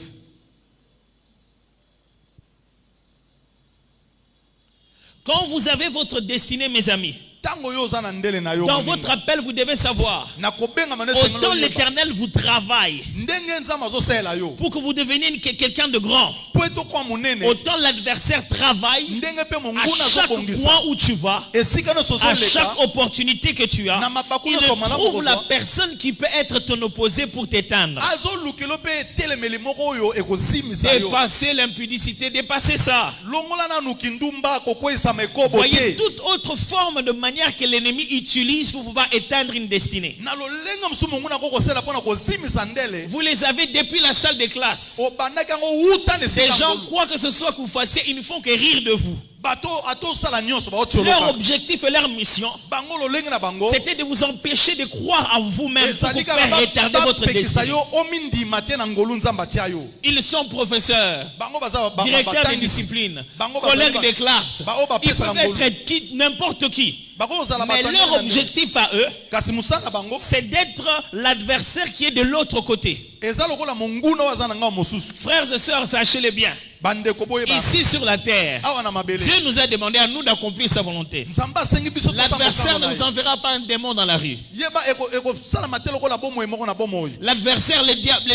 Quand vous avez votre destinée, mes amis, Tango yo za na ndele na yo. dans votre appel, vous devez savoir, na kobenga mane autant sengelo. l'Éternel vous travaille Ndenge nzama zo sela yo. pour que vous deveniez quelqu'un de grand. Po eto kwa monene. Autant l'adversaire travaille Ndenge pe à monguna zo chaque kongisa. coin où tu vas, Esika no sozo à leka. chaque opportunité que tu as. Il trouve la personne qui peut être ton opposé pour t'éteindre. Azo lukelo pe telemeli moko oyo ekozimisa yo. Dépasser l'impudicité, dépasser ça. Longola na nukindumba kokwesa mekobo Voyez te. toute autre forme de manière que l'ennemi utilise pour pouvoir éteindre une destinée. Na lolenga msumu nguna koko sela pona kozimisa ndele. Vous les avez depuis la salle de classe. Obandaka ngo uta ne Ces sika gens ngolu. croient que ce soit que vous fassiez, ils ne font que rire de vous. bato ato sala nyonso ba otio Leur loka objectif et leur mission, bango lolenge na bango c'était de vous empêcher de croire en vous-même pour vous ezali faire kaka retarder votre bapekisa destin. yo omindima te na ngolu nzamba tia yo Ils sont professeurs, bango baza directeurs de batangisi. discipline, Bango collègues bazali de classe. ba- ba- Ils bapesa peuvent ngolu. être n'importe qui. Bango ozala Mais bato leur ndenge na ndenge. objectif à eux, kasi musala bango c'est d'être l'adversaire qui est de l'autre côté. eza lokola monguna waza na ngao mosusu Frères et sœurs, sachez-le bien. bandeko boyeba Ici sur la terre, awa na mabele Dieu nous a demandé à nous d'accomplir sa volonté. nzambe asengi biso tosala L'adversaire ne mosala vous na ye. enverra pas un démon dans la rue. yeba ekosalama te lokola bomoi moko na bomoi L'adversaire, le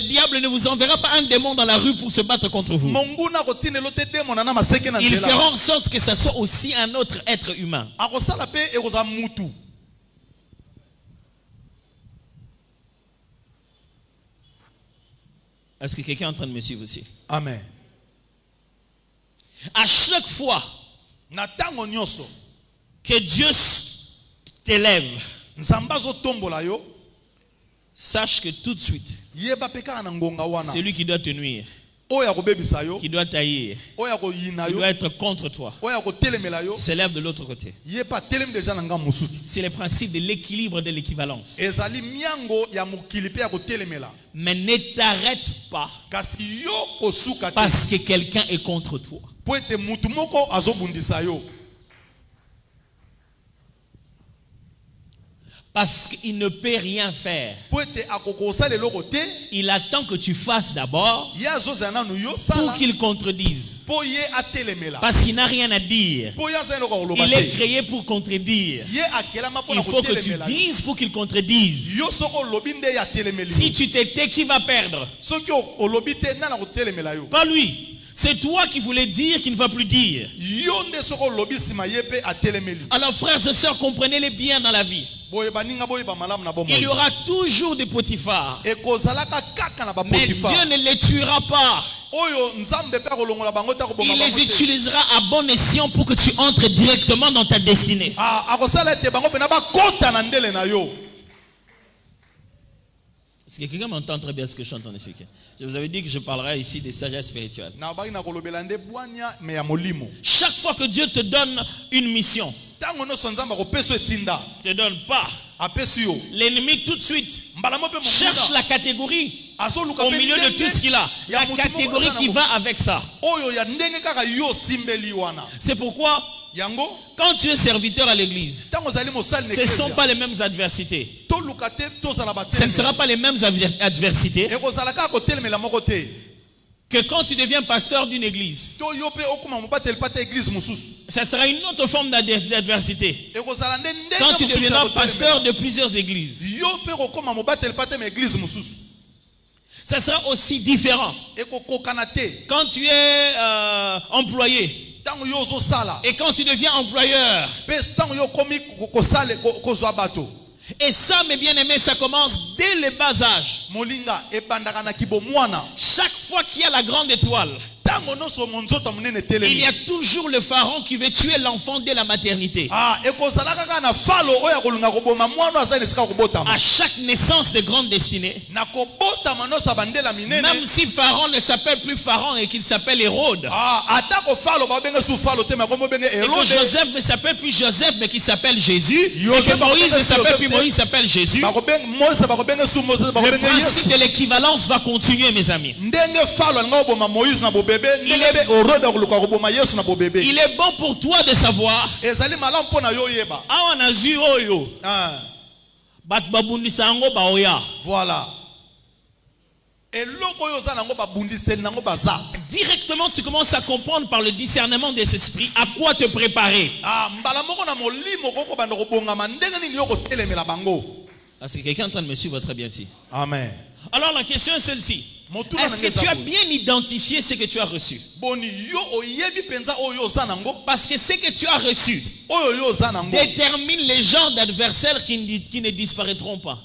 diable ne vous enverra pas un démon dans la rue pour se battre contre vous. monguna akotinela te demona na maseke na Il nzela fera en sorte que ça soit aussi un autre être humain. akosala mpe ekozala mutu Est-ce que quelqu'un est en train de me suivre aussi? amen À chaque fois na ntango nyonso que Dieu t'élève, nzambe azotombola yo sache que tout de suite, yeba mpe kaka na ngonga wana celui qui doit te nuire, oyo akobebisa yo qui doit tailler, oyo akoyina qui yo doit être contre toi, oyo akotelemela yo s'élève de l'autre côté. ye mpe atelemi deja na ngambo mosusu C'est le principe de l'équilibre de l'équivalence. ezali miango ya mokili mpe ya kotelemela Mais ne t'arrête pas kasi yo kosuka te parce que quelqu'un est contre toi. po ete mutu moko azobundisa yo Parce qu'il ne peut rien faire. po ete akokosala eloko te Il attend que tu fasses d'abord ye azozala nanu yo pour sala qu'il contredise. po ye atelemela Parce qu'il n'a rien à dire. po ye aza eloko akoloba Il est te créé pour contredire. ye akelama mpona Il faut que tu kotelemela dises pour qu'il contredise. yo soki olobi nde ye atelemeli Si yo tu t'étais, qui va perdre? soki olobi te nani akotelemela yo Pas lui. C'est toi qui voulais dire qu'il ne va plus dire. yo nde soki olobi nsima ye mpe atelemeli Alors frères et sœurs, comprenez-les bien dans la vie. boye baninga boyeba malamu na Il y bomoi aura toujours des Potiphar. ekozalaka kaka na Mais bapotifa Dieu ne les tuera pas. oyo nzambe mpe akolongola bango te akoboma Il bango les te. utilisera à bon escient pour que tu entres directement dans ta destinée. akosala ete bango mpena bakota na ndele na yo Est-ce que quelqu'un m'entend très bien ce que je suis en train d'expliquer? Je vous avais dit que je parlerai ici des sagesses spirituelles. na baki na kolobela nde bwania me ya molimo Chaque fois que Dieu te donne une mission, ntango nyonso nzambe akopesa yo etinda ne te donne pas. apesi yo L'ennemi tout de suite mbala mo mpe cherche la catégorie azoluka au mpe milieu de tout ce qu'il a. ya La motu moko catégorie aza na qui mo- va avec ça. oyo ya ndenge kaka yo simbeli wana C'est pourquoi yango quand tu es serviteur à l'église, ntango ozali mosali na ce ne sont eklesia pas les mêmes adversités. toluka te tozala Ce ne sera batelemela pas les mêmes adversités ekozala kaka kotelemela moko te que quand tu deviens pasteur d'une église. to yo mpe okoma mobateli mpa te eglize mosusu Ça sera une autre forme d'adversité. ekozala nde ndenge Quand tu mosusu ya deviendras kotelemela. pasteur de plusieurs églises, yo mpe kokoma mobateli mpa te ma eglize mosusu ça sera aussi différent. ekokokana te Quand tu es employé ntango yo ozosala et quand tu deviens employeur. mpe ntango yo okomi kosala kozwa bato Et ça, mes bien-aimés, ça commence dès le bas âge. molinga ebandaka na kibomwana Chaque fois qu'il y a la grande étoile, ntango nyonso monzoto monene il y etelemi a toujours le pharaon qui veut tuer l'enfant dès la maternité. ekozala kaka na falo oyo akolinga koboma mwana aza na esika kobotama À chaque naissance de grande destinée, na kobotama nyonso ya bandela minene même si pharaon ne s'appelle plus pharaon et qu'il s'appelle Hérode, atako falo babenge su falo te makombo obenge et que Herode Joseph ne s'appelle plus Joseph mais qu'il s'appelle Jésus, et Joseph que Moïse ne Joseph s'appelle plus Joseph. Moïse, s'appelle Jésus, Mose bakobenge su Mose le bakobenge principe Yesu de l'équivalence va continuer, mes amis. ndenge falo alinga koboma Moïse na bobebe ndenge est- mpe Herode akoluka koboma Yesu na bobebe Il est bon pour toi de savoir, ezali malamu mpo na yo oyeba awa nazwi oyo, bato babundisa yango baoya. voilà eloko oyo oza nango babundiseli nango baza Directement, tu commences à comprendre par le discernement des esprits à quoi te préparer. mbala moko na molimo kokobanda kobongama ndenge nini yo kotelemela bango Est-ce que quelqu'un est en train de me suivre très bien ici? amen Alors la question est celle-ci. Motu na Est-ce que ngeza tu as boye. bien identifié ce que tu as reçu? boni yo oyebi mpenza oyo oza nango Parce que ce que tu as reçu oyo yo oza nango détermine les genres d'adversaires qui ne disparaîtront pas.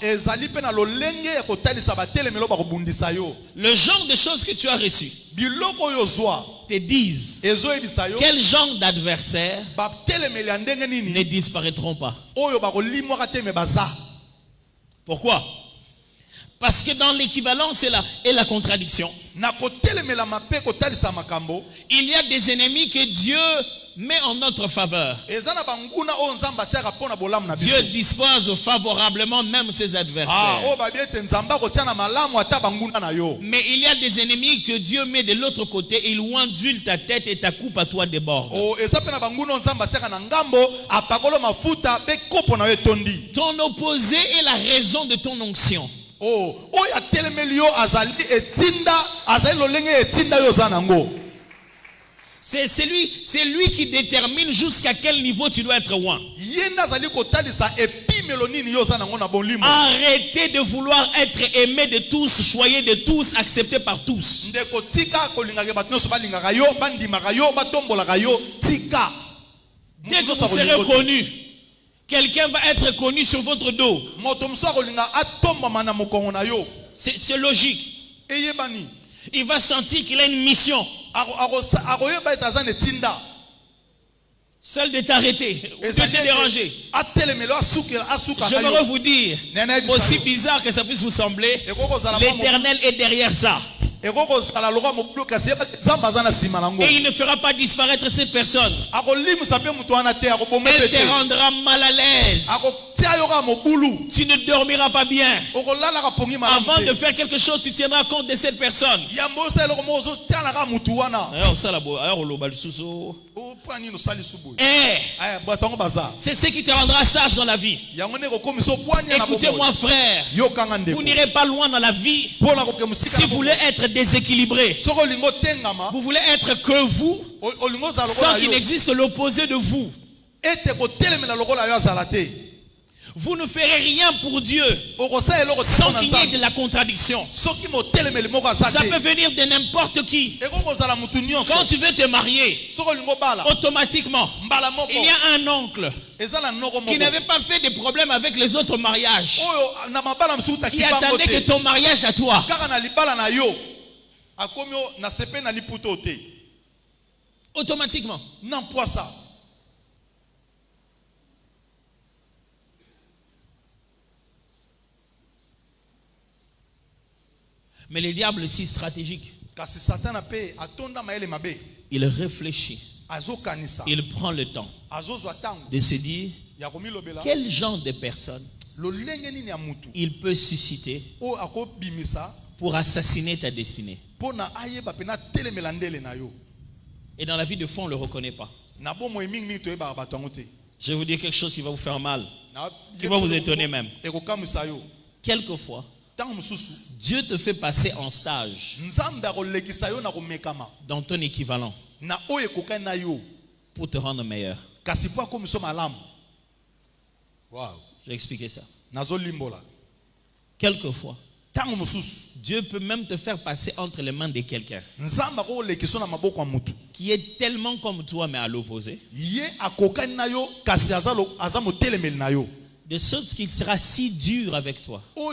ezali mpe na lolenge ya kotalisa batelemelo bakobundisa yo Le genre de choses que tu as reçu biloko oyo ozwa te disent ezoyebisa yo quel genre d'adversaires batelemeli ya ndenge ne nini disparaîtront pas. oyo bakolimwaka te me baza Pourquoi? Parce que dans l'équivalence et la contradiction, na kotelemela mape kotalisa makambo. Il y a des ennemis que Dieu met en notre faveur. Eza na banguna o nzamba tiaka pona bolamu na biso. Dieu dispose favorablement même ses adversaires. O babiete nzamba ko tiana malamu ata banguna na yo. Mais il y a des ennemis que Dieu met de l'autre côté. Il ondule ta tête et ta coupe à toi déborde. O eza pe na banguna o nzamba tiaka na ngambo apakolo mafuta be kopo na yo tondi. Ton opposé est la raison de ton onction. Oh, oya telemelio azali etinda, azali lolenge etinda yo zanango. C'est lui qui détermine jusqu'à quel niveau tu dois être loin. Arrêtez de vouloir être aimé de tous, choyé de tous, accepté par tous. Dès que vous serez connu, quelqu'un va être connu sur votre dos. C'est logique. Il va sentir qu'il a une mission. Celle de t'arrêter, ou de te déranger. J'aimerais vous dire, aussi bizarre que ça puisse vous sembler, l'Éternel est derrière ça. Et il ne fera pas disparaître ces personnes. Elle te rendra mal à l'aise. Tu ne dormiras pas bien. Avant de faire quelque chose, tu tiendras compte de cette personne. C'est ce qui te rendra sage dans la vie. Écoutez-moi, frère. Vous n'irez pas loin dans la vie si vous voulez être déséquilibré. Vous voulez être que vous, sans qu'il existe l'opposé de vous. Vous ne ferez rien pour Dieu sans qu'il y ait de la contradiction. Ça peut venir de n'importe qui. Quand tu veux te marier, automatiquement, il y a un oncle qui n'avait pas fait de problème avec les autres mariages, qui attendait que ton mariage à toi. Automatiquement. Mais le diable est si stratégique. Il réfléchit. Il prend le temps de se dire quel genre de personne il peut susciter pour assassiner ta destinée. Et dans la vie de foi, on ne le reconnaît pas. Je vais vous dire quelque chose qui va vous faire mal, qui va vous étonner même. Quelquefois, Dieu te fait passer en stage dans ton équivalent pour te rendre meilleur. Wow. Je vais expliquer ça. Quelquefois, Dieu peut même te faire passer entre les mains de quelqu'un qui est tellement comme toi mais à l'opposé, de sorte qu'il sera si dur avec toi au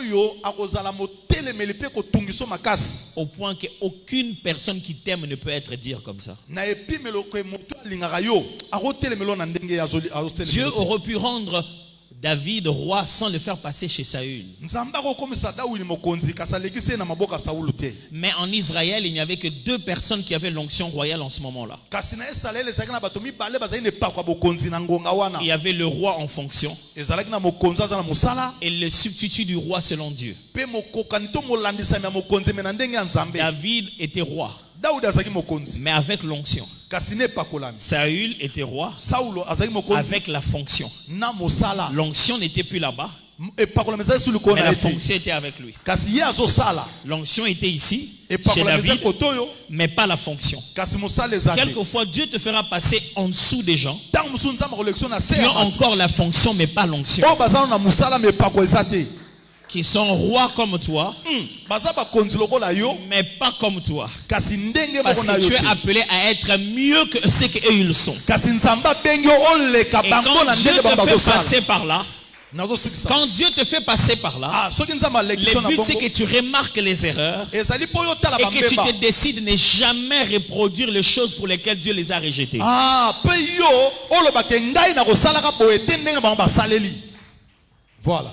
point qu'aucune personne qui t'aime ne peut être dire comme ça. Dieu aurait pu rendre David roi sans le faire passer chez Saül. Mais en Israël, il n'y avait que 2 personnes qui avaient l'onction royale en ce moment-là. Il y avait le roi en fonction et le substitut du roi selon Dieu. David était roi, mais avec l'onction. Saül était roi avec la fonction. L'onction n'était plus là-bas, mais la fonction était avec lui. L'onction était ici, chez David, mais pas la fonction. Quelquefois, Dieu te fera passer en dessous des gens qui ont encore la fonction, mais pas l'onction, qui sont rois comme toi, mais pas comme toi. Parce que tu es appelé à être mieux que ce qu'eux ils sont. Et quand Dieu te fait passer par là, le but c'est que tu remarques les erreurs et que tu te décides de ne jamais reproduire les choses pour lesquelles Dieu les a rejetées. Voilà.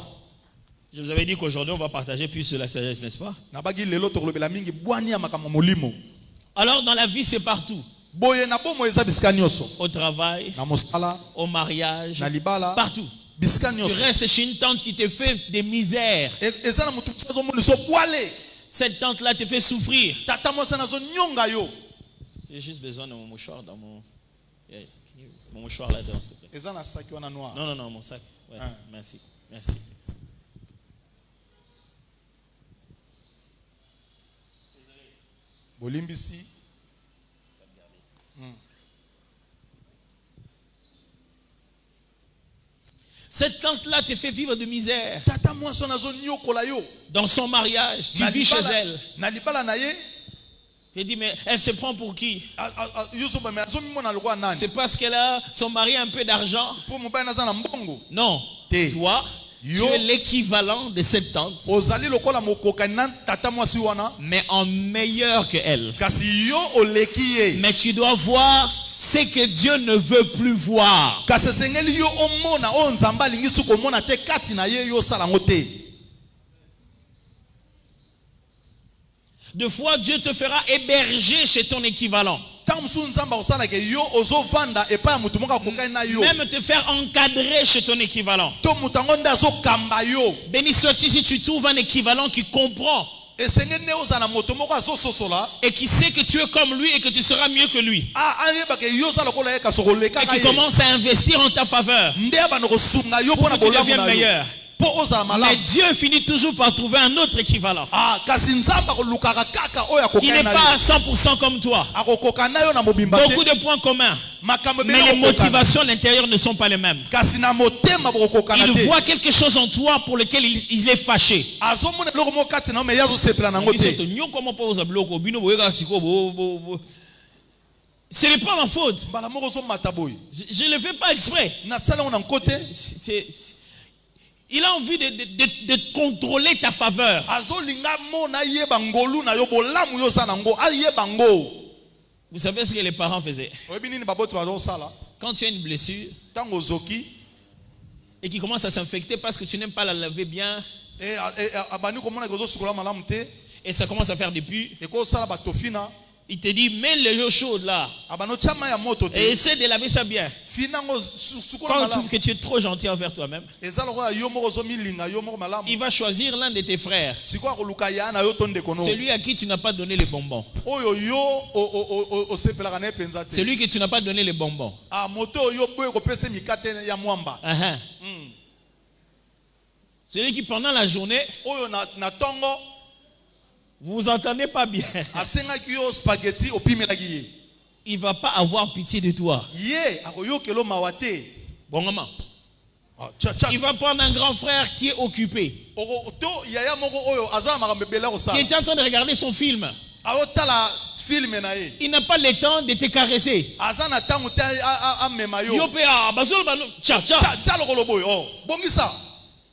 Je vous avais dit qu'aujourd'hui on va partager plus sur la sagesse, n'est-ce pas? Nabagi lelo tokolobela mingi bwani ya makambo molimo. Alors dans la vie c'est partout. Boye na bomo eza bisika nyonso. Au travail, Na mosala, au mariage, na libala, partout. bisika Tu nyonso. restes chez une tante qui te fait des misères. Eza na mutu tsazo moni so bwale. Cette tante-là te fait souffrir. Tata mosa na zo nyonga yo. J'ai juste besoin de mon mouchoir dans mon... Yeah, mon mouchoir là-dedans, s'il te plaît. Eza na saki wana noir. Non, non, non, mon sac. Ouais, Ah. merci, merci. Bolimbisi. Cette tante-là te fait vivre de misère. Tata mosa na zo nyokola yo. Dans son mariage, tu Na vis chez libala- elle. Na libala na ye. Je dis, mais elle se prend pour qui? Yo so ba me azo mimona lokwa nani. C'est parce qu'elle a son mari a un peu d'argent? Po mobali na za na mbongo. Non. Te. Toi, Yo. tu es l'équivalent de cette tante, Ozali lokola mokokani na tata mwasi wana. mais en meilleur que elle. Kasi yo oleki ye. Mais tu dois voir ce que Dieu ne veut plus voir. Kasi esengeli yo omona o nzambe alingi su komona te kati na ye yo osala yango te. De fois, Dieu te fera héberger chez ton équivalent. Ntango mosusu nzambe akosalaka yo ozovanda epai ya motu moko akokani na yo. Même te faire encadrer chez ton équivalent. To motu yango nde azokamba yo. Béni sois-tu si tu trouves un équivalent qui comprend Esengeli nde ozala na moto moko azososola. et qui sait que tu es comme lui et que tu seras mieux que lui. Ayebaka yo oza lokola ye kasi Et okolekaka qui ye. commence à investir en ta faveur. Nde abanda kosunga yo mpona Pour que tu bolamu deviennes na meilleur. yo. Po ozala Mais malamu. Dieu finit toujours par trouver un autre équivalent. Kasi nzambe akolukaka kaka oyo Qui n'est akokani na pas yo. à 100% comme toi. Akokoka na yo na mobimba Beaucoup te. de points communs. Makambo Mais les ebele okokana. motivations à l'intérieur ne sont pas les mêmes. Kasi na motema bokokana Il te. voit quelque chose en toi pour lequel il est fâché. Azomona biloko moko kati na yo me ye azosepela nango te. Ce n'est pas ma faute. mbala moko ozomata boye. Je ne le fais pas exprès. nasala yango na nko te. Il a envie de contrôler ta faveur. Azolinga mona ayeba ngolu na yo bolamu yo oza nango ayeba ngo. Vous savez ce que les parents faisaient? Oyebi nini baboti bazosala Quand tu as une blessure ntango ozoki et qui commence à s'infecter parce que tu n'aimes pas la laver bien abandi komona ezosukola malamu te et ça commence à faire des pus, ekosala batofina il te dit mets l'eau chaude là abandi otia mai ya moto te et essaie de laver ça bien. fina yango Quand sukola tu malamu trouves que tu es trop gentil envers toi-même, eza lokola yo moko ozomilinga yo moko malamu il va choisir l'un de tes frères, sikoyo akoluka ya na yo to ndeko no celui à qui tu n'as pas donné les bonbons, oyo yo osepelaka na ye mpenza te celui que tu n'as pas donné les bonbons. moto oyo boye kopesa mikate ya mwamba Uh-huh. Celui qui pendant la journée, oyo na ntongo vous vous entendez pas bien, asengaki yo spaghetti opimelaki ye il va pas avoir pitié de toi. ye akoyokela mawa te. Bon maman. Tcha. Il va prendre un grand frère qui est occupé, To yaya moko oyo aza na makambo ebele qui akosala était en train de regarder son film. aotala filme na ye Il n'a pas le temps de te caresser. aza na ntango te amema yo Yo pe bazolo bano tcha tcha. tya lokolo boye bongisa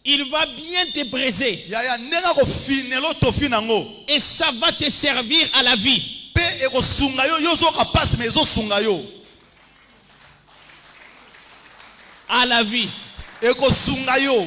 Il va bien te presser yaya ndenge akofinela otofi nango et ça va te servir à la vie. mpe ekosunga yo yo ozoka pasi me ezosunga yo À la vie. ekosunga yo.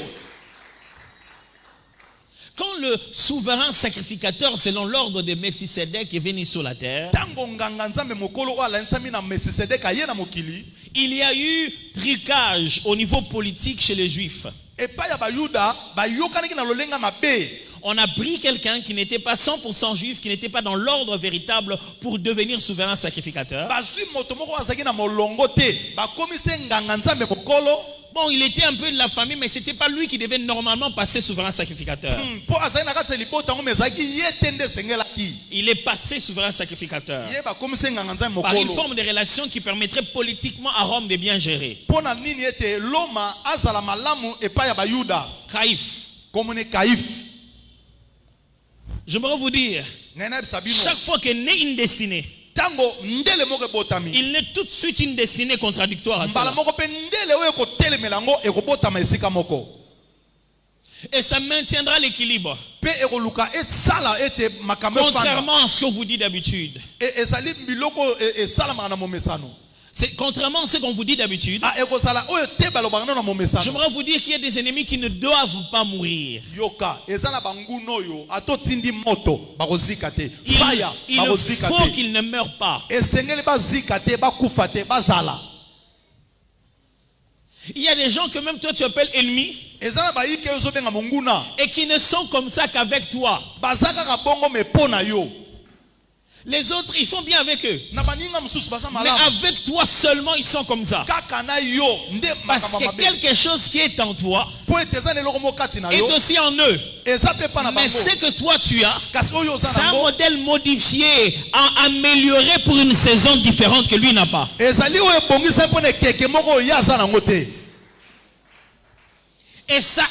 Quand le souverain sacrificateur, selon l'ordre de Melchisedec, est venu sur la terre, ntango nganga nzambe mokolo oyo alanisami na Melchisedek aye na mokili il y a eu tricage au niveau politique chez les Juifs. epai ya bayuda bayokanaki na lolenga mabe. On a pris quelqu'un qui n'était pas 100% juif, qui n'était pas dans l'ordre véritable pour devenir souverain sacrificateur. bazwi moto moko azalaki na molongo te bakomise nganga nzambe mokolo. Bon, il était un peu de la famille, mais ce n'était pas lui qui devait normalement passer souverain sacrificateur. mpo azali na kati ya libota yango me ezalaki ye te nde esengelaki Il est passé souverain sacrificateur. ye bakomise nganga nzambe Par une mokolo forme de relation qui permettrait politiquement à Rome de bien gérer. mpo na nini ete loma azala malamu epai ya bayuda Caïphe. komone kaif. J'aimerais vous dire, ngai nayebisa bino chaque fois que naît une destinée, ntango ndele moko ebotami il naît tout de suite une destinée contradictoire à mbala ça. moko mpe ndele oyo ekotelemela yango ekobotama esika moko Et ça maintiendra l'équilibre. mpe ekoluka esala ete makambo efanda Contrairement à ce que vous dites d'habitude. ezali biloko esalamaka na momesano. C'est contrairement à ce qu'on vous dit d'habitude. Ah, ekozala oyo te balobaka na momesano. J'aimerais vous dire qu'il y a des ennemis qui ne doivent pas mourir. Yoka, ezala banguno yo, ato tindi moto, bakozika te. Fire, Il bakozika faut te. qu'ils ne meurent pas. Esengeli bazika te, bakufa te, bazala. Il y a des gens que même toi tu appelles ennemis Ezala baike yo zobenga monguna. et qui ne sont comme ça qu'avec toi. Bazaka ka bongo me pona yo. Les autres, ils font bien avec eux. Na baninga mususu baza Mais malamu. avec toi seulement, ils sont comme ça. Kaka na yo, nde Parce makamba que mabe. quelque chose qui est en toi Po eteza ne loko kati na est yo. aussi en eux. Eza pe pa na Mais bango. ce que toi tu as, Kasi oyo c'est oza un nango. modèle modifié, amélioré pour une saison différente que lui n'a pas. Ezali oyo ebongisa mpo na keke moko oyo aza nango te. Et ça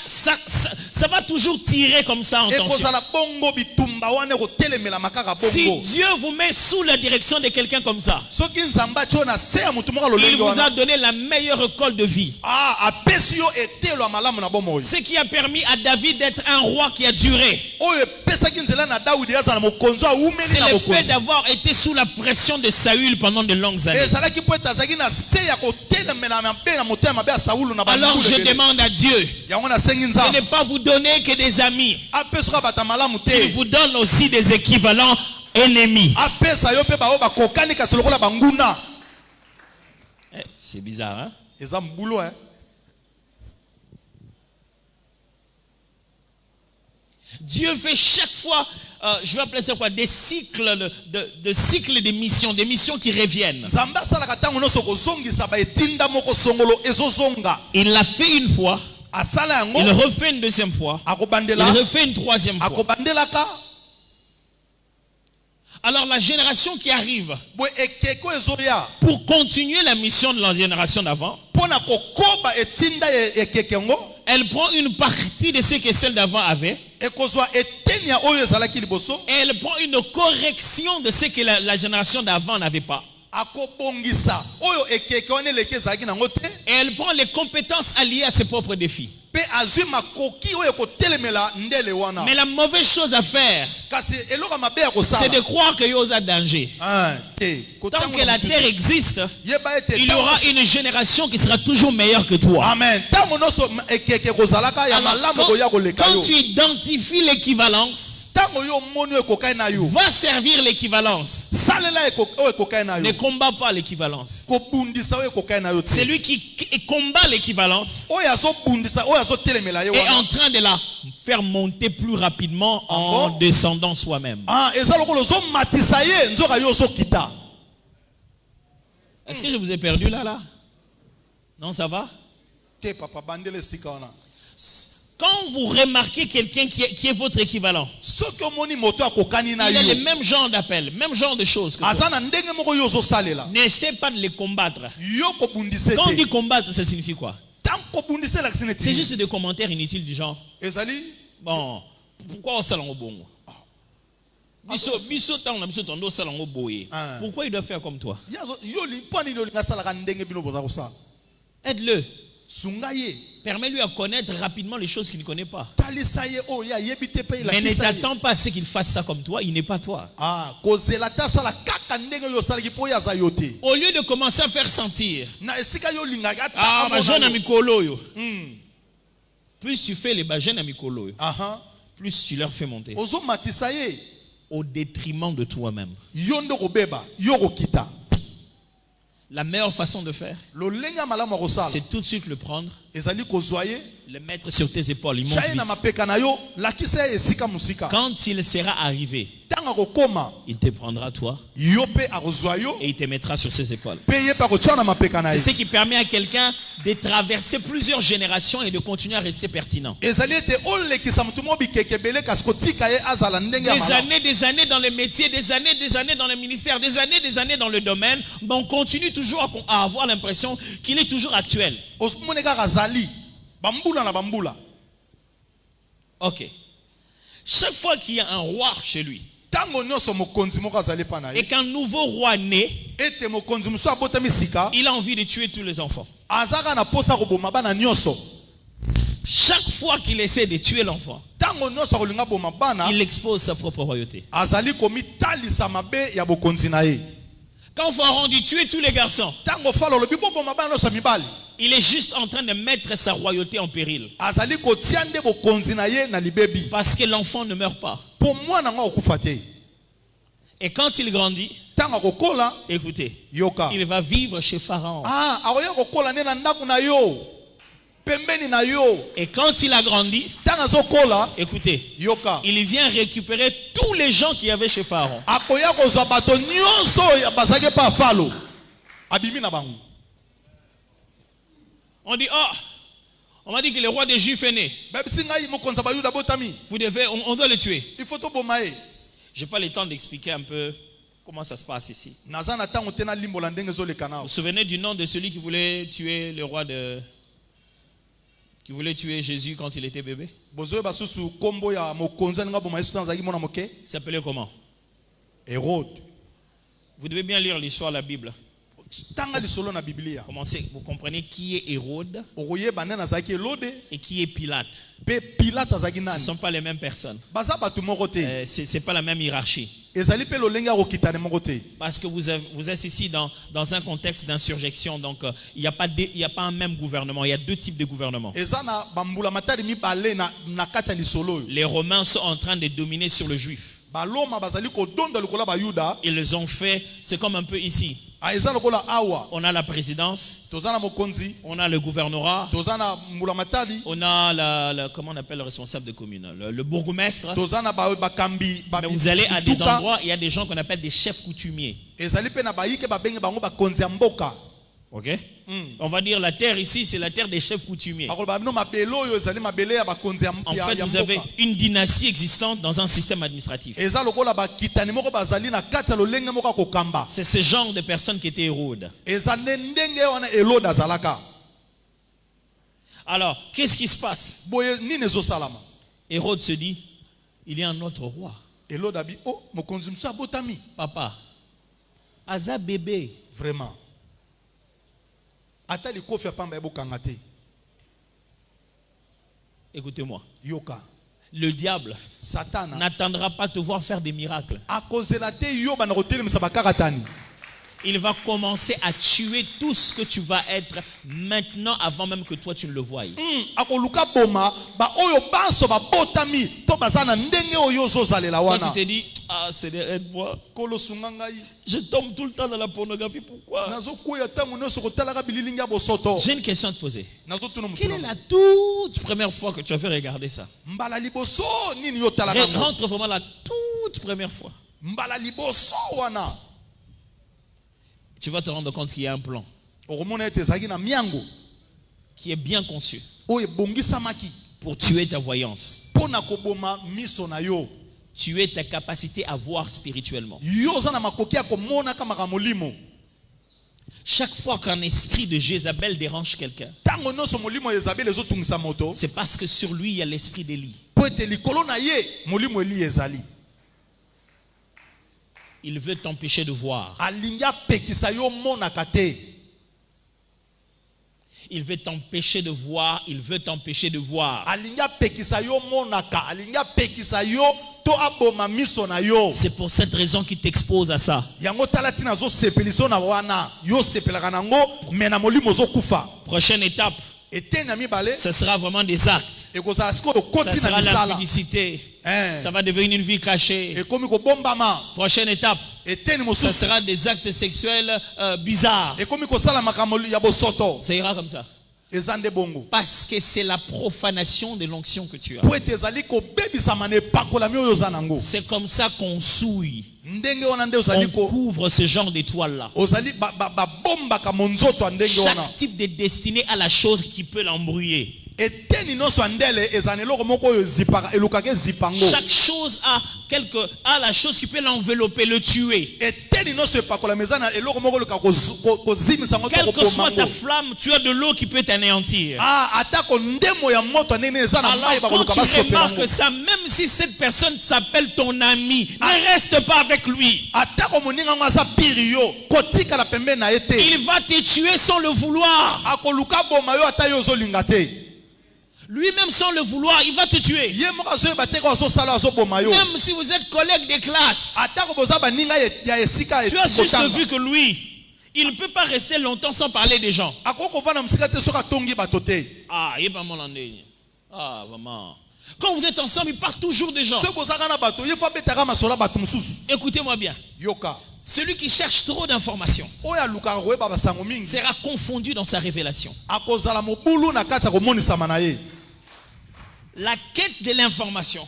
va toujours tirer comme ça en tension. Ekozala bongo bitumba wana kotelemela makaka Si bongo. Dieu vous met sous la direction de quelqu'un comme ça, Soki nzamba tio na se ya mutu moko il lolenge vous a wana. donné la meilleure école de vie. Ah, apesi yo etelo ya malamu na bomoi. Ce qui a permis à David d'être un roi qui a duré. Oyo epesaki nzela na Daudi azala mokonzi awumeli C'est na le fait bokonzi. d'avoir été sous la pression de Saül pendant de longues années. Ezalaki po ete azalaki na se ya kotelemela mabe na motema mabe ya Saulu na Alors banduku je lebele. demande à Dieu Yango nasengi de nzambe. ne pas vous donner que des amis. Apesuka bata malamu Il te. vous donne aussi des équivalents ennemis. Apesa yo pe bao bakokani kasi lokola banguna. C'est bizarre, hein? Eza mbulo hein. Dieu fait chaque fois, je vais appeler ça quoi, des cycles de cycles de missions, des missions qui reviennent. Nzambe asalaka ntango nyonso kozongisa baetinda moko songolo ezozonga. Il l'a fait une fois, Asala yango. il refait une deuxième fois, il Akobandela. refait une troisième fois. Akobandelaka. Alors la génération qui arrive, Boye ekeko ezoya. pour continuer la mission de la génération d'avant, Pona kokoba etinda ekeke yango. elle prend une partie de ce que celle d'avant avait, Ekozwa etenia oyo ezalaki liboso. et elle prend une correction de ce que la génération d'avant n'avait pas. Akobongisa oyo ekeke wana eleki ezalaki nango te. Et elle prend les compétences alliées à ses propres défis. Pe azwi makoki oyo kotelemela ndele wana. Mais la mauvaise chose à faire, Kasi eloko mabe ya c'est kosala. de croire qu'il y a danger. Te. Tant que la terre existe, Yeba ete il y aura une génération qui sera toujours meilleure que toi. Amen. Tango noso ekeke kozalaka ya Alors, malamu koya koleka quand yo. tu identifies l'équivalence, Tango yo moni ekokai na yo. va servir l'équivalence. Salela ekokai na Ne yo. combat pas l'équivalence. Kobundisa oyo ekokai na yo te. Celui qui combat l'équivalence Oyo azobundisa oyo azotelemela yo est wana. en train de la faire monter plus rapidement en bon? descendant soi-même. Ah, eza lokolo ozomatisa ye nzoka yo ozokita. Est-ce que je vous ai perdu là? Non, ça va? Te papa bandele sika wana. Quand vous remarquez quelqu'un qui est votre équivalent, Soki omoni moto akokani na il a le yo. même genre d'appel, même genre de choses que toi. Aza na ndenge moko yo ozosalela. N'essaie pas de les combattre. Yo kobundise Quand on dit te. combattre, ça signifie quoi? Tango kobundise la kisine C'est ti. juste des commentaires inutiles du genre, Ezali bon, pourquoi on salon au bon? Ah. Pourquoi il doit faire comme toi? yo limponi lo linga sala ka ndenge bino boza kosala. Aide-le. Sunga ye. Permets-lui à connaître rapidement les choses qu'il ne connaît pas. Talisa ye o ya yebite pe la Mais ne kisa ye. t'attends pas à ce qu'il fasse ça comme toi, il n'est pas toi. Ah, kozela ta sala kaka ndenge yo sala ki po ya za yo te. Au lieu de commencer à faire sentir, Na esika yo linga ga ta. ah, ma jeune ami Kolo yo. Hmm. Plus tu fais les bajeunes amis Kolo yo, Aha. plus tu leur fais monter. Ozo matisa ye. Au détriment de toi-même. Yo ndo kobeba, yo kokita. La meilleure façon de faire, Lo lenga malamu kosala. c'est tout de suite le prendre, Ezali kozwaye. le mettre sur tes épaules. Il monte Chaye na vite. mapeka na yo, la kisa ye esika musika. Quand il sera arrivé, Tanga kokoma, il te prendra toi yo pe akozwa yo. et il te mettra sur ses épaules. Pe ye pa kotia na mapeka na C'est ye. ce qui permet à quelqu'un de traverser plusieurs générations et de continuer à rester pertinent. Ezali ete olekisa mutu mo bikekebele kasi kotika ye azala ndenge ya malamu. Des années dans le métier, des années dans le ministère, des années dans le domaine, mais on continue toujours à avoir l'impression qu'il est toujours actuel. Osumone kaka zali. Bambula na bambula. Ok. Chaque fois qu'il y a un roi chez lui Tango nyonso mokonzi moko azali pa na et ye. qu'un nouveau roi naît, Ete mokonzi musu abotami sika. il a envie de tuer tous les enfants. Azaka na posa koboma bana nyonso. Chaque fois qu'il essaie de tuer l'enfant, Tango nyonso kolinga boma bana. il expose sa propre royauté. Azali komitalisa mabe ya bokonzi na ye. Quand Pharaon dit tuer tous les garçons, Tango falo lobi boboma bana nyonso ya mibali. il est juste en train de mettre sa royauté en péril. Azali kotia nde bokonzi na ye na libebi. Parce que l'enfant ne meurt pas. Po mwana ngo okufa te. Et quand il grandit, Tango akokola, écoutez, yoka. il va vivre chez Pharaon. Ah, akoya kokola nde na ndako na yo. Pembeni na yo. Et quand il a grandi, Tango azokola, écoutez, yoka. il vient récupérer tous les gens qui avaient chez Pharaon. Akoya kozwa bato nyonso ya bazaki pa falo. Abimi na bango. On dit, oh, on m'a dit que le roi des Juifs est né. Bebisi ngai mokonza ba Yuda botami. Vous devez, on doit le tuer. Il faut to bomae. Je n'ai pas le temps d'expliquer un peu comment ça se passe ici. Naza na tango tena limbola ndenge zo le kanao. Vous vous souvenez du nom de celui qui voulait tuer le roi qui voulait tuer Jésus quand il était bébé? Bozoe basusu kombo ya mokonza nga bomae su tanzaki mona moke. Il s'appelait comment? Hérode. Vous devez bien lire l'histoire de la Bible. Tanga lisolo na Biblia. Vous comprenez qui est Hérode Okoye banana zaki Hérode et qui est Pilate. pe Pilate azaki Ce ne nani. sont pas les mêmes personnes. Baza batu moko te. C'est pas la même hiérarchie. Ezali pe lolenga kokitane moko te. Parce que vous êtes ici dans un contexte d'insurrection. Donc, il n'y a pas un même gouvernement. Il y a deux types de gouvernements. Ezana bambula matari mibale na kati ya lisolo. Les Romains sont en train de dominer sur le Juif. Baloma bazali ko donda lokola ba Yuda. Ils les ont fait, c'est comme un peu ici. A eza lokola awa. On a la présidence, Tozana mokonzi, on a le gouvernorat, tozana mbula matali, on a comment on appelle le responsable de commune, le bourgmestre. tozana ba kambi ba. Mais vous allez à des endroits, il y a des gens qu'on appelle des chefs coutumiers. Ezali pe na baike ba benge bango ba konzi ya mboka. Ok? On va dire la terre ici, c'est la terre des chefs coutumiers. En fait, vous avez une dynastie existante dans un système administratif. C'est ce genre de personnes qui étaient Hérode. Alors, qu'est-ce qui se passe? Hérode se dit, il y a un autre roi. Papa, Aza bébé. Vraiment. Écoutez-moi. Yoka. Le diable Satan n'attendra pas te voir faire des miracles. Il va commencer à tuer tout ce que tu vas être maintenant avant même que toi tu ne le voies. Toi tu te dis, ah Seigneur aide-moi. Je tombe tout le temps dans la pornographie, pourquoi? J'ai une question à te poser. Quelle est la toute première fois que tu as fait regarder ça? Rentre vraiment la toute première fois. Tu vas te rendre compte qu'il y a un plan qui est bien conçu pour tuer ta voyance, tuer ta capacité à voir spirituellement. Chaque fois qu'un esprit de Jézabel dérange quelqu'un, c'est parce que sur lui il y a l'esprit d'Élie. Il veut t'empêcher de voir. Il veut t'empêcher de voir. Il veut t'empêcher de voir. C'est pour cette raison qu'il t'expose à ça. Prochaine étape, ce sera vraiment des actes. Ça sera l'impudicité. Ça va devenir une vie cachée. Prochaine étape, ce sera des actes sexuels bizarres. Ça ira comme ça. Parce que c'est la profanation de l'onction que tu as. C'est comme ça qu'on souille. On couvre ce genre d'étoile-là. Chaque type de destinée a la chose qui peut l'embrouiller. Chaque chose a la chose qui peut l'envelopper, le tuer. Quelle que soit ta flamme, tu as de l'eau qui peut t'anéantir. Alors quand tu remarques ça, même si cette personne s'appelle ton ami, ne reste pas avec lui. Il va te tuer sans le vouloir. Lui-même sans le vouloir, il va te tuer. Ye moko azoyeba te ko azosala azoboma yo. Même si vous êtes collègue de classe, Atako boza baninga ya esika tu as juste kotanga. vu que lui, il ne peut pas rester longtemps sans parler des gens. Akoko vana musika te soka tongi batote. Ah, il est pas mon andé. Ah, vraiment. Quand vous êtes ensemble, il part toujours des gens. Ce bozaka na bato, ye fa betaka masola bato mususu. Écoutez-moi bien. Yoka. Celui qui cherche trop d'informations Oya luka koyeba basango mingi. sera confondu dans sa révélation. Akozala mobulu na kati ya komonisama na ye. La quête de l'information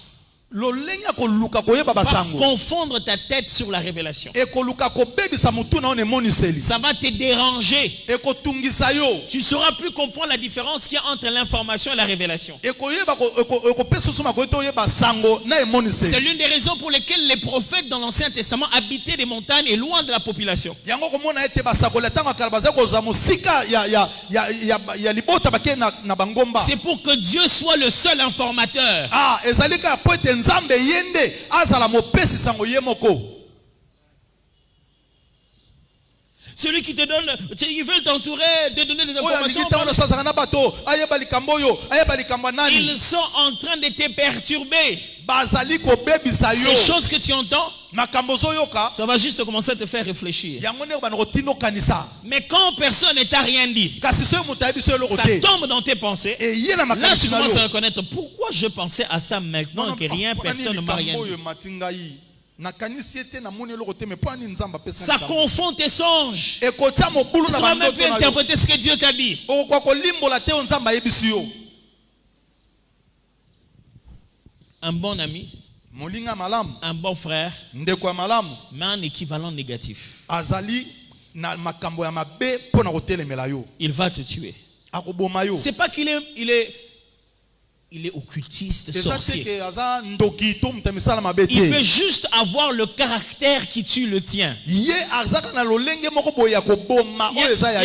Lolenge koluka koyeba va basango. confondre ta tête sur la révélation. Ekoluka kobebisa mutu na one moniseli. Ça va te déranger. Ekotungisa yo. Tu ne sauras plus comprendre la différence qu'il y a entre l'information et la révélation. Ekoyeba ekopesa suma koyeba oyeba sango na C'est emoniseli. l'une des raisons pour lesquelles les prophètes dans l'Ancien Testament habitaient des montagnes et loin de la population. Yango komona ete basakola tanga kalabaza koza musika ya libota bake na bangomba. C'est pour que Dieu soit le seul informateur. Ah, ezalika po ete nzambe yende azala mopesi sango ye moko. Celui qui te donne, ils veulent t'entourer, te donner des informations. Ils sont en train de te perturber. Ces choses que tu entends, ça va juste commencer à te faire réfléchir. Mais quand personne ne t'a rien dit, ça tombe dans tes pensées. Là, tu commences à reconnaître pourquoi je pensais à ça maintenant que rien, personne ne m'a rien dit. Ça confond tes songes. Tu ne vas même plus interpréter ce que Dieu t'a dit. Un bon ami, un bon frère, mais un équivalent négatif. Il va te tuer. C'est pas qu'il est occultiste, sorcier. Il veut juste avoir le caractère qui tue le tien. Il y a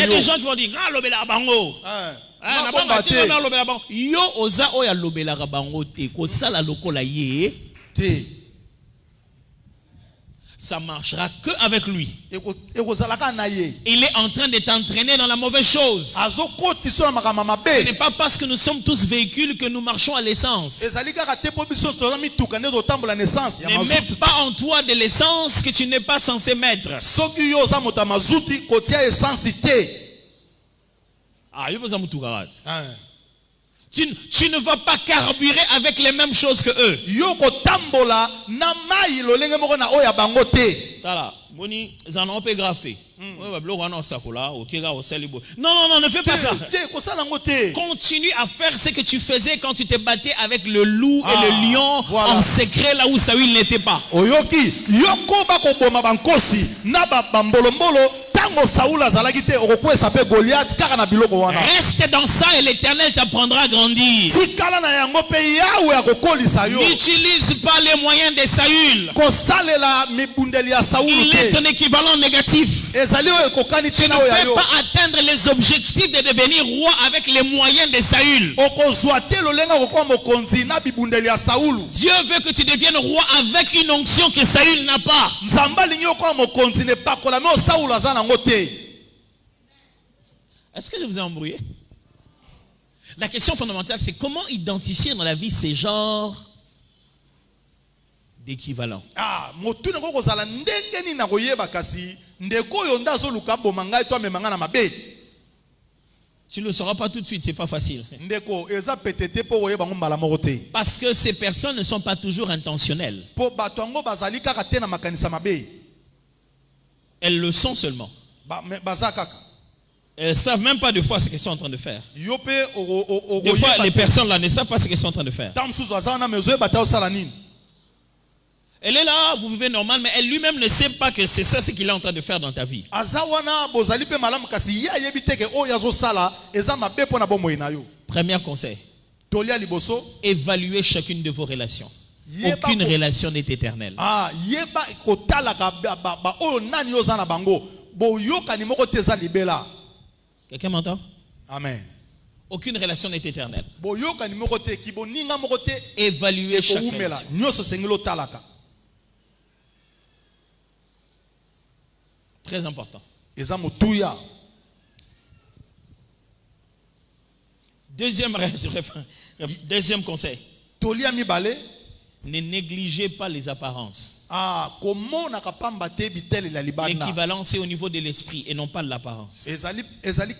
des gens qui vont dire yo oza oya lobela bango te ko sala lokola ye. Ça marchera que avec lui. Il est en train de t'entraîner dans la mauvaise chose. Ce n'est pas parce que nous sommes tous véhicules que nous marchons à l'essence. Ne mets pas en toi de l'essence que tu n'es pas censé mettre. Tu ne vas pas carburer avec les mêmes choses que eux. Non, ne fais pas ça. Continue à faire ce que tu faisais quand tu te battais avec le loup et le lion en secret là où Saül n'était pas. Reste dans ça et l'Éternel t'apprendra à grandir. N'utilise pas les moyens de Saül. Il est un équivalent négatif. Tu ne peux pas atteindre les objectifs de devenir roi avec les moyens de Saül. Dieu veut que tu deviennes roi avec une onction que Saül n'a pas. Est-ce que je vous ai embrouillé? La question fondamentale, c'est comment identifier dans la vie ces genres d'équivalents. Tu ne le sauras pas tout de suite, c'est pas facile. Parce que ces personnes ne sont pas toujours intentionnelles. Elles le sont seulement. Elles ne savent même pas des fois ce qu'elles sont en train de faire. Des fois, les personnes là ne savent pas ce qu'elles sont en train de faire. Elle est là, vous vivez normal, mais elle lui-même ne sait pas que c'est ça ce qu'il est en train de faire dans ta vie. Premier conseil. Évaluez chacune de vos relations. Aucune relation n'est éternelle. Quelqu'un m'entend? Amen. Aucune relation n'est éternelle. Évaluez chaque relation. Très important. Deuxième conseil. Tolia mibale. Ne négligez pas les apparences. Comment na kapamba te bitele la libana. L'équivalence est au niveau de l'esprit et non pas de l'apparence. Ezali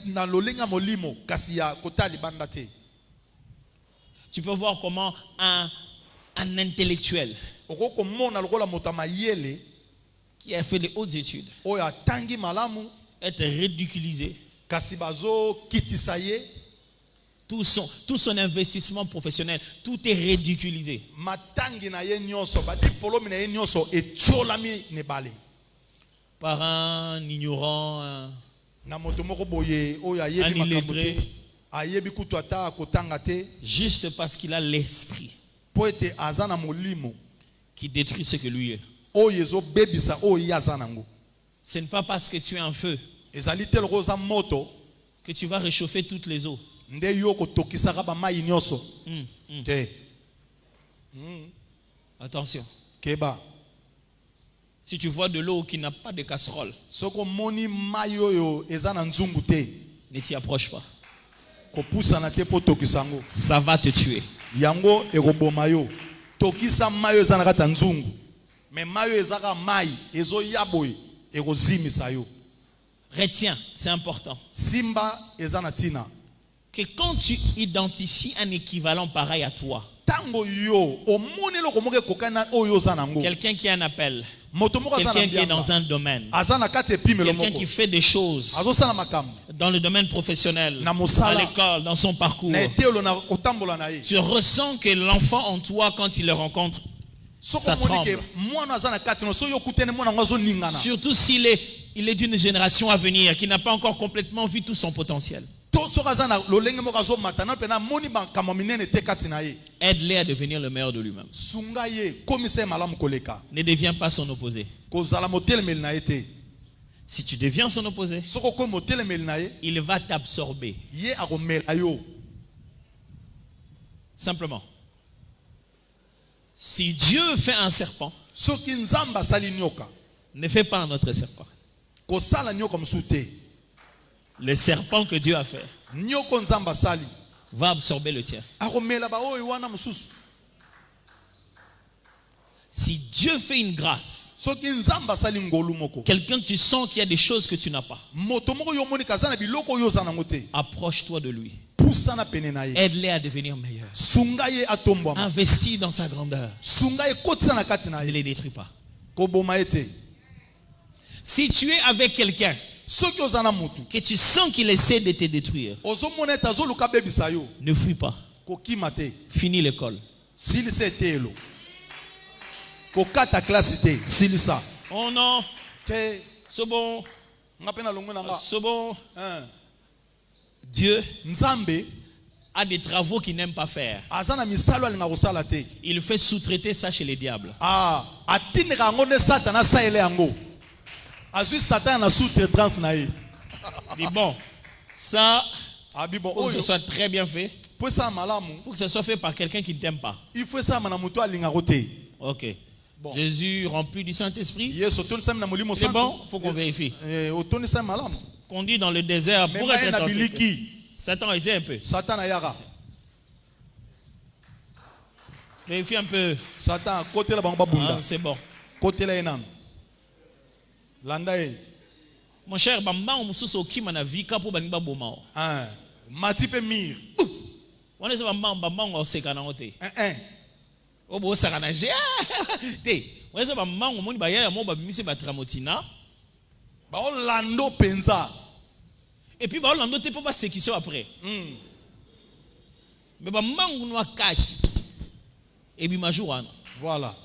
na lolenga molimo kasi ya kota libanda te. Tu peux voir comment un intellectuel qui a fait de hautes études être ridiculisé. Tout son investissement professionnel, tout est ridiculisé. Par un ignorant, un illettré, juste parce qu'il a l'esprit qui détruit ce que lui est. Ce n'est pas parce que tu es en feu que tu vas réchauffer toutes les eaux. Attention. Si tu vois de l'eau qui n'a pas de casserole, ne t'y approche pas. Ça va te tuer. Retiens, c'est important. Que quand tu identifies un équivalent pareil à toi, quelqu'un qui a un appel, quelqu'un qui est dans un domaine, quelqu'un qui fait des choses dans le domaine professionnel, à l'école, dans son parcours, tu ressens que l'enfant en toi, quand il le rencontre, ça tremble. Surtout s'il est d'une génération à venir qui n'a pas encore complètement vu tout son potentiel. Aide-les à devenir le meilleur de lui-même. Ne deviens pas son opposé. Si tu deviens son opposé, il va t'absorber. Simplement. Si Dieu fait un serpent, ne fais pas un autre serpent. Le serpent que Dieu a fait va absorber le tien. Si Dieu fait une grâce, quelqu'un tu sens qu'il y a des choses que tu n'as pas, approche-toi de lui. Aide-les à devenir meilleurs. Investis dans sa grandeur. Ne les détruis pas. Si tu es avec quelqu'un que tu sens qu'il essaie de te détruire, ne fuis pas. Finis l'école. Oh non, c'est bon. C'est bon. Dieu a des travaux qu'il n'aime pas faire. Il fait sous-traiter ça chez les diables. Mais bon, ça, faut que ce soit très bien fait. Il faut que ce soit fait par quelqu'un qui ne t'aime pas. Ok. Bon. Jésus rempli du Saint-Esprit. C'est bon, il faut qu'on vérifie. Conduit dans le désert pour être tenté. Satan essaie un peu. Vérifie un peu. Satan, c'est bon. Mon cher, on et puis Lando te pas ce qui sont après. Mais mango kati et bi majourana. Voilà.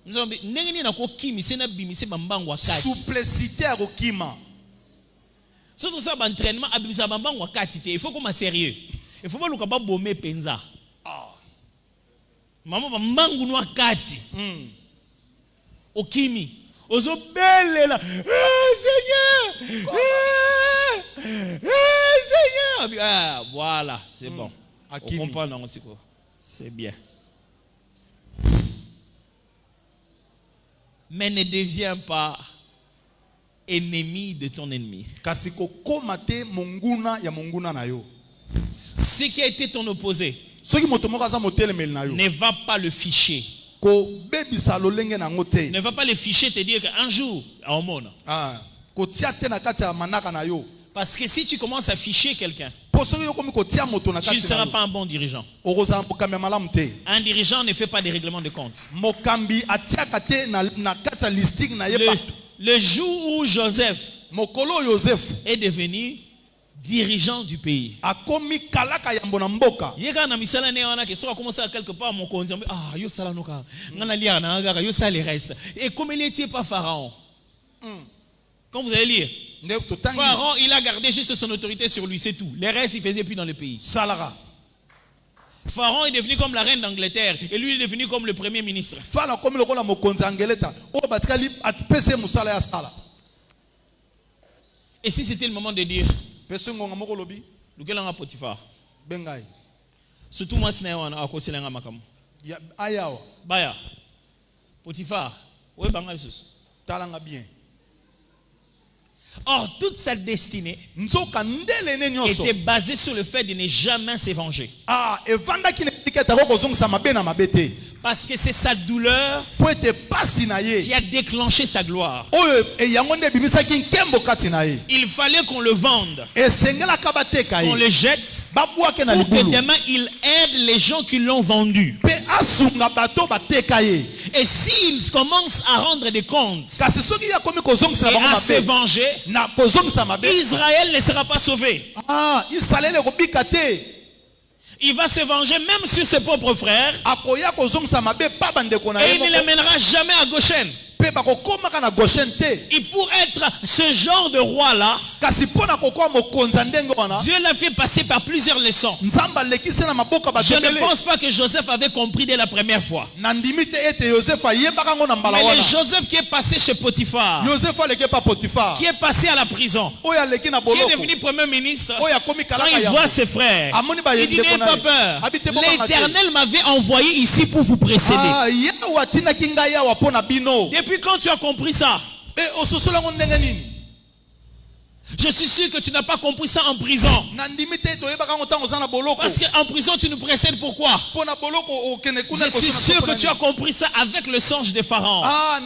Nous avons nengeni na ko kimi sena bimise bambango kati. Souplicité à kokima. Surtout ça entraînement abimisa bambango kati te, il faut qu'on sérieux. Il faut pas le kaba bomé penza. Maman bambango no kati. Okimi. Ozo belle là. Seigneur. Seigneur. Ah, voilà, c'est bon. On comprend non aussi quoi. C'est bien. Mais ne deviens pas ennemi de ton ennemi. Kasiko komate monguna ya monguna na yo. Si Ce qui a été ton opposé, soki moto moko aza motelemeli na yo ne va pas le ficher. kobebisa lolenge nango te Ne va pas le ficher te dire qu'un jour, au monde. kotia te na kati ya manaka na yo Parce que si tu commences à ficher quelqu'un, po soki yo komi kotia moto na tu ne kati na seras yo pas un bon dirigeant. okozala mokambi ya malamu te. Un dirigeant ne fait pas des règlements de compte. Mokambi atiaka te na kati ya listing na ye bato. Le jour où Joseph Mokolo Joseph est devenu dirigeant du pays, akomi kalaka yambo na mboka. yeka na misala ne wana ke soka commencer quelque part mon konzi yo sala noka ngana lia na ngaka yo sala les restes. Et comme il n'était pas pharaon, quand vous allez lire, Pharaon, il a gardé juste son autorité sur lui, c'est tout. Les restes, il faisait plus dans le pays. Salara. Pharaon est devenu comme la reine d'Angleterre et lui il est devenu comme le premier ministre. Fala comme le kola mokonzi Angeleta. O batikali atpese musala ya sala. Et si c'était le moment de dire, Pese ngonga moko lobi lequel en a Potiphar, bengai. surtout moi c'est na akoselenga makamu. Ya ayawa. Baya. Potiphar, ouais bangal sus. Talanga bien. Or, toute sa destinée était basée sur le fait de ne jamais se venger. Parce que c'est sa douleur qui a déclenché sa gloire. Il fallait qu'on le vende, qu'on le jette, pour que demain il aide les gens qui l'ont vendu. Et s'il commence à rendre des comptes et à se venger, Israël ne sera pas sauvé. Il va se venger même sur ses propres frères. Et il ne les mènera jamais à Goshen. Et pour être ce genre de roi-là, Dieu l'a fait passer par plusieurs leçons. Je ne pense pas que Joseph avait compris dès la première fois. Mais le Joseph qui est passé chez Potiphar, qui est passé à la prison, qui est devenu premier ministre, quand il voit ses frères, il dit n'ayez pas peur. L'Éternel m'avait envoyé ici pour vous précéder. Depuis quand tu as compris ça? Je suis sûr que tu n'as pas compris ça en prison. Parce qu'en prison tu nous précèdes pourquoi? Je suis sûr que tu as compris ça avec le songe de Pharaon. Quand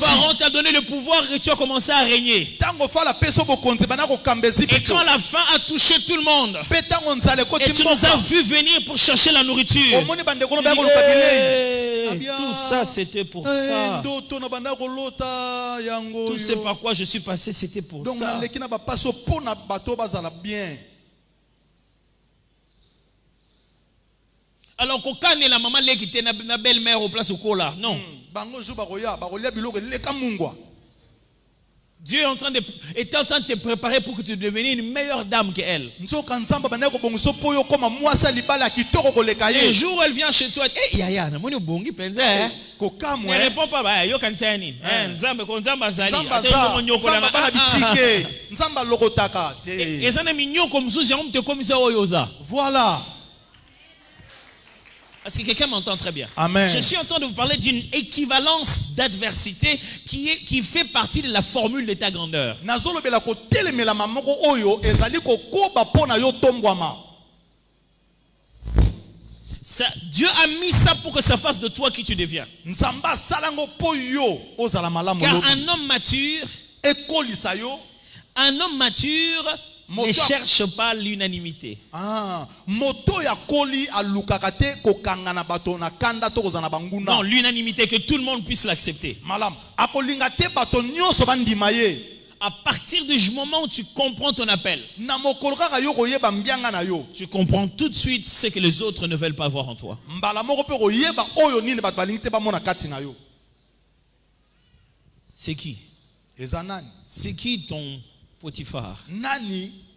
Pharaon t'a donné le pouvoir et tu as commencé à régner. Et quand la faim a touché tout le monde et tu nous as vu venir pour chercher la nourriture, tout ça c'était pour ça. Tout ce par quoi je suis passé, c'était pour ça. Alors qu'on canne la maman qui était na belle-mère au place au cola. Non. Dieu est en train de te préparer pour que tu deviennes une meilleure dame qu'elle. Un jour où elle vient chez toi, ne réponds pas, yo kan sani. Nzambe ko nzamba zali. Voilà. Est-ce que quelqu'un m'entend très bien? Amen. Je suis en train de vous parler d'une équivalence d'adversité qui fait partie de la formule de ta grandeur. Ça, Dieu a mis ça pour que ça fasse de toi qui tu deviens. Car un homme mature ne cherche pas l'unanimité. Non, l'unanimité, que tout le monde puisse l'accepter. À partir du moment où tu comprends ton appel, tu comprends tout de suite ce que les autres ne veulent pas voir en toi. C'est qui? C'est qui ton Potiphar?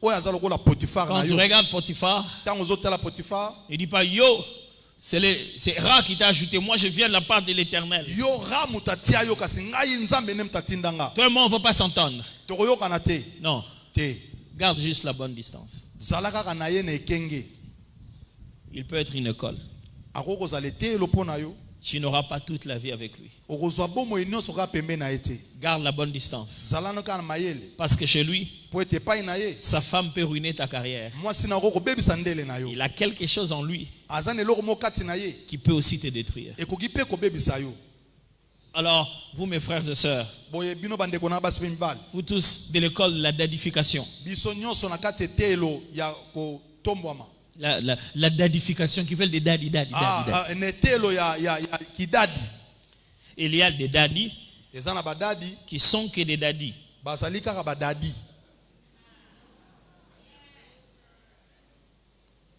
Quand tu regardes Potiphar, il dit pas yo, c'est Ra qui t'a ajouté. Moi je viens de la part de l'Éternel. Toi et moi on ne va pas s'entendre. Non. Garde juste la bonne distance. Il peut être une école. tu n'auras pas toute la vie avec lui. okozwa bomoi nyonso kaka pembeni na ye te. Garde la bonne distance. Zala no kaka na mayele Parce que chez lui, po ete epai na ye sa femme peut ruiner ta carrière. mwasi na oko kobebisa ndele na yo. Il a quelque chose en lui aza na eloko moko kati na ye qui peut aussi te détruire. ekoki mpe kobebisa yo. Alors, vous mes frères et sœurs, boye bino bandeko na basi mpe mibali, vous tous de l'école de la dadification. biso nyonso na kati etelo ya kotombwama. La dadification qui fait des daddy. Na etelo ya kidadi. Il y a des daddy Eza na badadi qui sont que des daddy. bazali kaka badadi.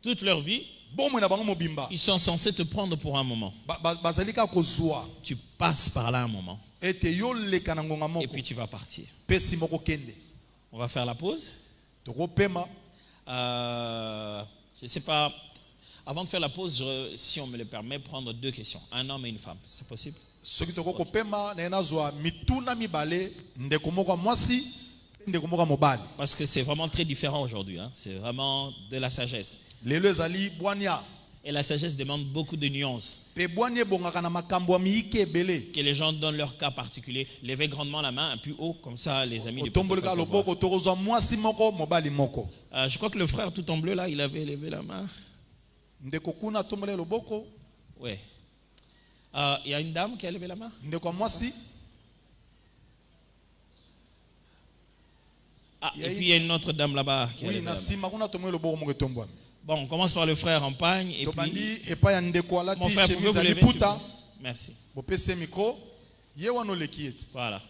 Toute leur vie, Bomoi na bango mobimba ils sont censés te prendre pour un moment. bazali kaka kozwa Tu passes par là un moment ete yo leka na ngonga et moko puis tu vas partir. pesi moko kende. On va faire la pause. Tokopema. Je ne sais pas, avant de faire la pause, si on me le permet, prendre 2 questions. Un homme et une femme. C'est possible? Soki tokopema na nazwa mituna mibale ndeko moko mwasi ndeko moko mobali. Parce que c'est vraiment très différent aujourd'hui. Hein. C'est vraiment de la sagesse. Lelo ezali bwania. Et la sagesse demande beaucoup de nuances. Pe bwania bongaka na makambo miike ebele. Que les gens donnent leur cas particulier. Levez grandement la main un peu haut, comme ça les amis. Otomboleka loboko tokozwa mwasi moko mobali moko. Je crois que le frère tout en bleu là, il avait levé la main. Ndeko kuna tombole loboko. Ouais. Il y a une dame qui a levé la main. Ndeko mwasi. Et puis il y a une autre dame là-bas qui a levé la main. Bon, on commence par le frère en pagne et puis mon frère, pouvez vous lever, s'il vous plaît? Merci. Voilà.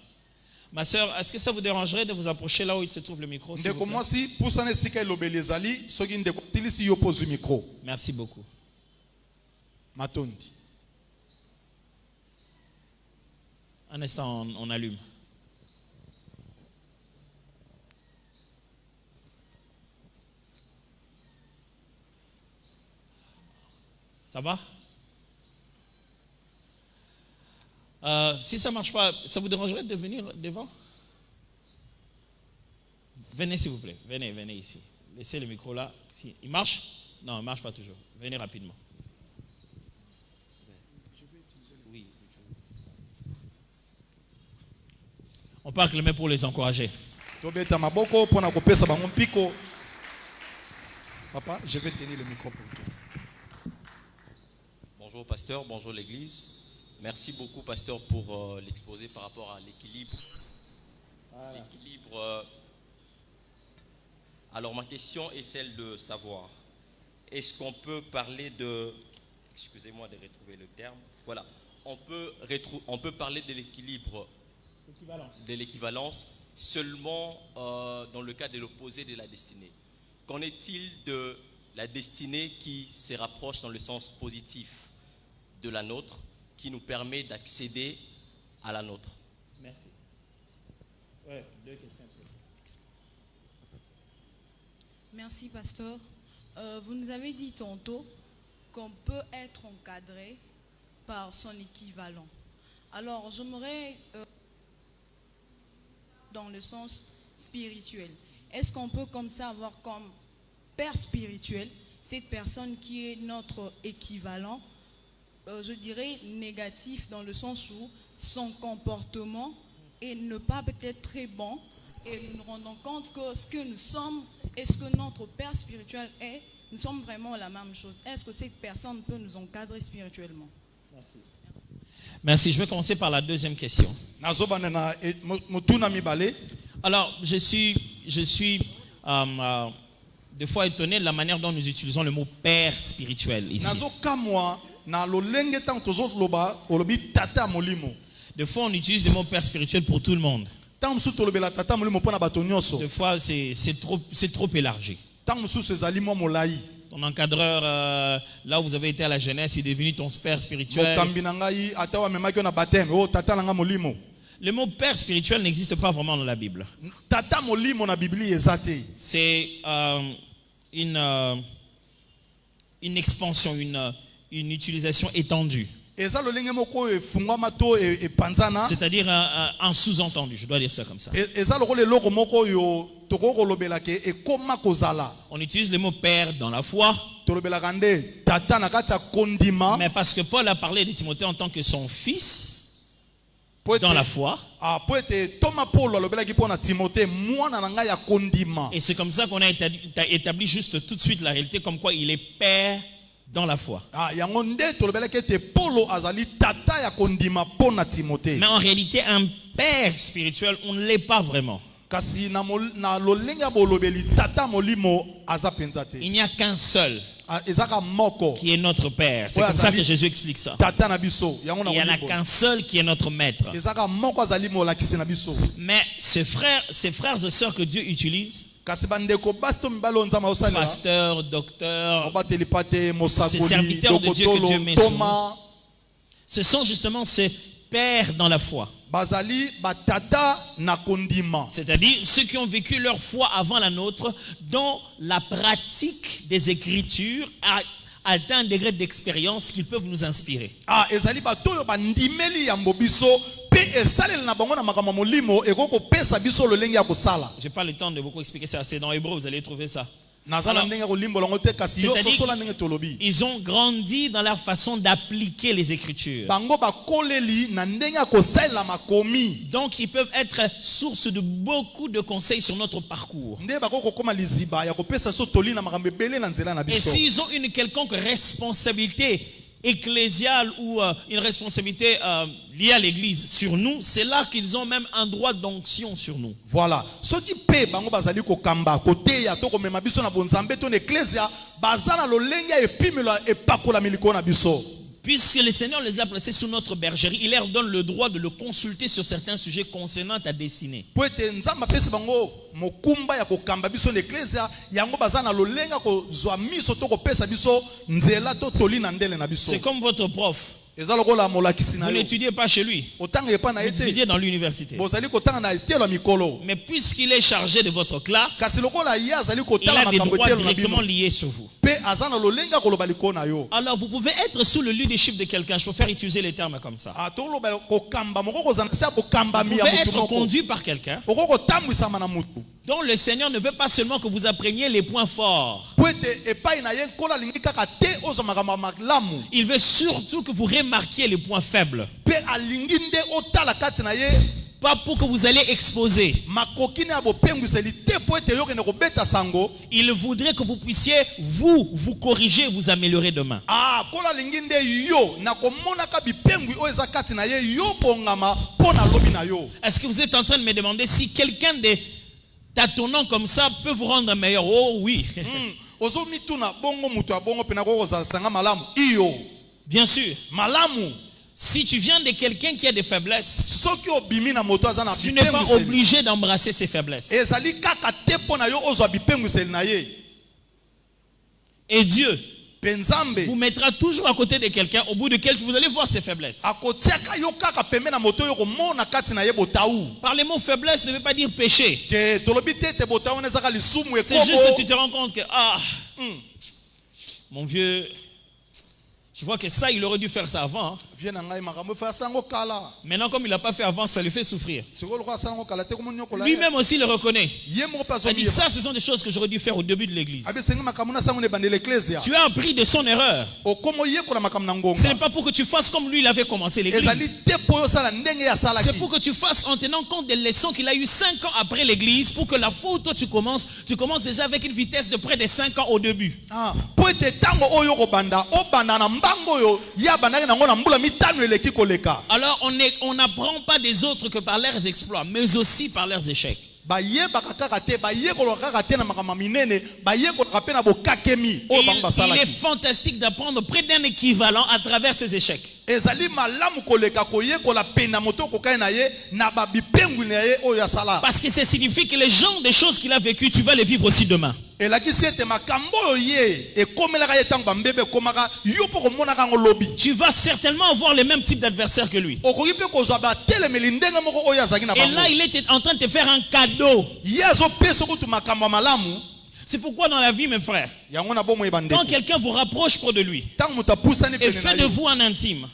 Ma soeur, est-ce que ça vous dérangerait de vous approcher là où il se trouve le micro, s'il vous plaît? Merci beaucoup. Un instant, on allume. Ça va? Si ça ne marche pas, ça vous dérangerait de venir devant? Venez s'il vous plaît, venez ici. Laissez le micro là. Il marche? Non, il ne marche pas toujours. Venez rapidement. Oui. On peut acclamer pour les encourager. Papa, je vais tenir le micro pour toi. Bonjour pasteur, bonjour l'église. Merci beaucoup pasteur pour l'exposé par rapport à l'équilibre. L'équilibre. Alors ma question est celle de savoir. Est-ce qu'on peut parler de... Excusez-moi de retrouver le terme. Voilà. On peut parler de l'équilibre, de l'équivalence seulement dans le cas de l'opposé de la destinée. Qu'en est-il de la destinée qui se rapproche dans le sens positif de la nôtre, qui nous permet d'accéder à la nôtre? Merci. Ouais, 2 questions. Merci, pasteur. Vous nous avez dit tantôt qu'on peut être encadré par son équivalent. Alors, j'aimerais, dans le sens spirituel, est-ce qu'on peut comme ça avoir comme père spirituel cette personne qui est notre équivalent, je dirais négatif dans le sens où son comportement n'est pas peut-être très bon et nous nous rendons compte que ce que nous sommes et ce que notre père spirituel est, nous sommes vraiment la même chose. Est-ce que cette personne peut nous encadrer spirituellement? Merci. Merci. Je vais commencer par la deuxième question. Alors, je suis des fois étonné de la manière dont nous utilisons le mot père spirituel ici. Des fois, on utilise le mot père spirituel pour tout le monde. Des fois, c'est trop élargi. Ton encadreur, là où vous avez été à la jeunesse, est devenu ton père spirituel. Le mot père spirituel n'existe pas vraiment dans la Bible. C'est une expansion, une utilisation étendue. C'est-à-dire un sous-entendu, je dois dire ça comme ça. On utilise le mot père dans la foi. tolobelaka nde tata na kati ya kondima. Mais parce que Paul a parlé de Timothée en tant que son fils dans la foi. Po ete Thomas Paul alobelaki pona Timothée mwana na ngai ya kondima. Et c'est comme ça qu'on a établi juste tout de suite la réalité comme quoi il est père dans la foi. Yango nde tolobelaki ete Paulo azali tata ya kondima pona Timothée. Mais en réalité un père spirituel on ne l'est pas vraiment. Kasi na lolenga bolobeli tata molimo aza penza te. Il n'y a qu'un seul ezaka moko qui est notre père. C'est comme ça que Jésus explique ça. Tata na biso. Il n'y en a qu'un seul qui est notre maître. Ezaka moko azali molakisi na biso. Mais ces frères et sœurs que Dieu utilise, pasteur, docteur, ces serviteurs de Dieu que Dieu met sur nous, ce sont justement ces pères dans la foi. C'est-à-dire ceux qui ont vécu leur foi avant la nôtre, dont la pratique des Écritures a atteint un degré d'expérience qu'ils peuvent nous inspirer. Je n'ai pas le temps de beaucoup expliquer ça. C'est dans Hébreu, vous allez trouver ça. Alors, ils ont grandi dans leur façon d'appliquer les Écritures. Donc ils peuvent être source de beaucoup de conseils sur notre parcours. Et s'ils ont une quelconque responsabilité ecclésiale ou une responsabilité liée à l'église sur nous, c'est là qu'ils ont même un droit d'onction sur nous. Voilà. Ce qui paie bango bazali ko kamba côté ya to ko mema biso na bonzambe to ecclesia bazala lolenga epimelo epakola miliko na biso. Puisque le Seigneur les a placés sous notre bergerie, il leur donne le droit de le consulter sur certains sujets concernant ta destinée. C'est comme votre prof. Vous n'étudiez pas chez lui. Vous étudiez dans l'université. Mais puisqu'il est chargé de votre classe, il a des droits directement liés sur vous. Alors vous pouvez être sous le leadership de quelqu'un. Je peux faire utiliser les termes comme ça. Vous pouvez être conduit par quelqu'un dont le Seigneur ne veut pas seulement que vous appreniez les points forts. Il veut surtout que vous remarquiez les points faibles. Pas pour que vous allez exposer. Il voudrait que vous puissiez vous corriger, vous améliorer demain. Est-ce que vous êtes en train de me demander si quelqu'un de tâtonnant comme ça peut vous rendre meilleur? Oh oui. Bien sûr. Si tu viens de quelqu'un qui a des faiblesses, tu n'es pas obligé d'embrasser ses faiblesses. Et Dieu vous mettra toujours à côté de quelqu'un au bout duquel vous allez voir ses faiblesses. Par les mots faiblesse ne veut pas dire péché. C'est juste que tu te rends compte que mon vieux, je vois que ça, il aurait dû faire ça avant. Maintenant, comme il n'a pas fait avant, ça lui fait souffrir. Lui-même aussi le reconnaît. Il dit ça, ce sont des choses que j'aurais dû faire au début de l'église. Tu as appris de son erreur. Ce n'est pas pour que tu fasses comme lui, il avait commencé l'église. C'est pour que tu fasses en tenant compte des leçons qu'il a eues 5 ans après l'église, pour que la fois où toi tu commences déjà avec une vitesse de près de 5 ans au début. Alors on n'apprend pas des autres que par leurs exploits, mais aussi par leurs échecs. Il est fantastique d'apprendre près d'un équivalent à travers ses échecs. Parce que ça signifie que les genres de choses qu'il a vécues, tu vas les vivre aussi demain. Tu vas certainement avoir les mêmes types d'adversaires que lui. Et là, il est en train de te faire un cadeau. C'est pourquoi dans la vie, mes frères, quand quelqu'un vous rapproche près de lui et fait de vous un intime,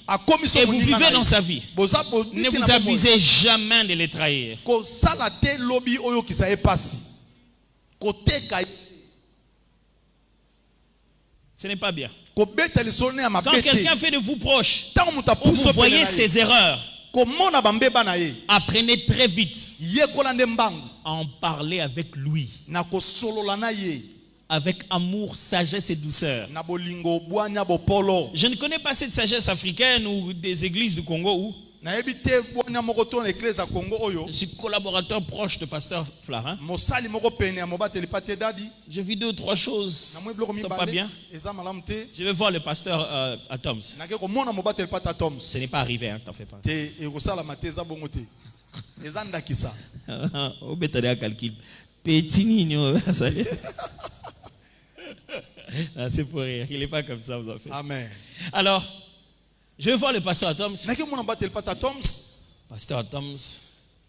et vous vivez dans sa vie, ne vous abusez jamais de les trahir. Ce n'est pas bien. kobeta lisolo ya Quand mabete quelqu'un fait de vous proche, tango muta ou puso vous voyez ses erreurs, komona bambeba na ye apprenez très vite yekola nde mbangu à en parler avec lui, na kosolola na ye avec amour, sagesse et douceur. na bolingo bwanya bopolo Je ne connais pas cette sagesse africaine ou des églises du Congo où na yebi te bwanya moko to na église ya Congo oyo je suis collaborateur proche de pasteur Flarin. mosali moko pene ya mobateli pate dadi J'ai vu 2 ou 3 choses na mwe qui bloko ne sont pas bien. mibale eza malamu te Je vais voir le pasteur à Toms. nake komona mobateli pate Toms Ce n'est pas arrivé, hein, t'en fais pas. te ekosalama te eza bongo te eza ndakisa Au bétail à calcul. Petit nino, ça y est. Ah, c'est pour rire. Il n'est pas comme ça, vous en faites. amen Alors, je vais voir le pasteur à Toms. nake mona mobateli pate Toms Pasteur à Toms,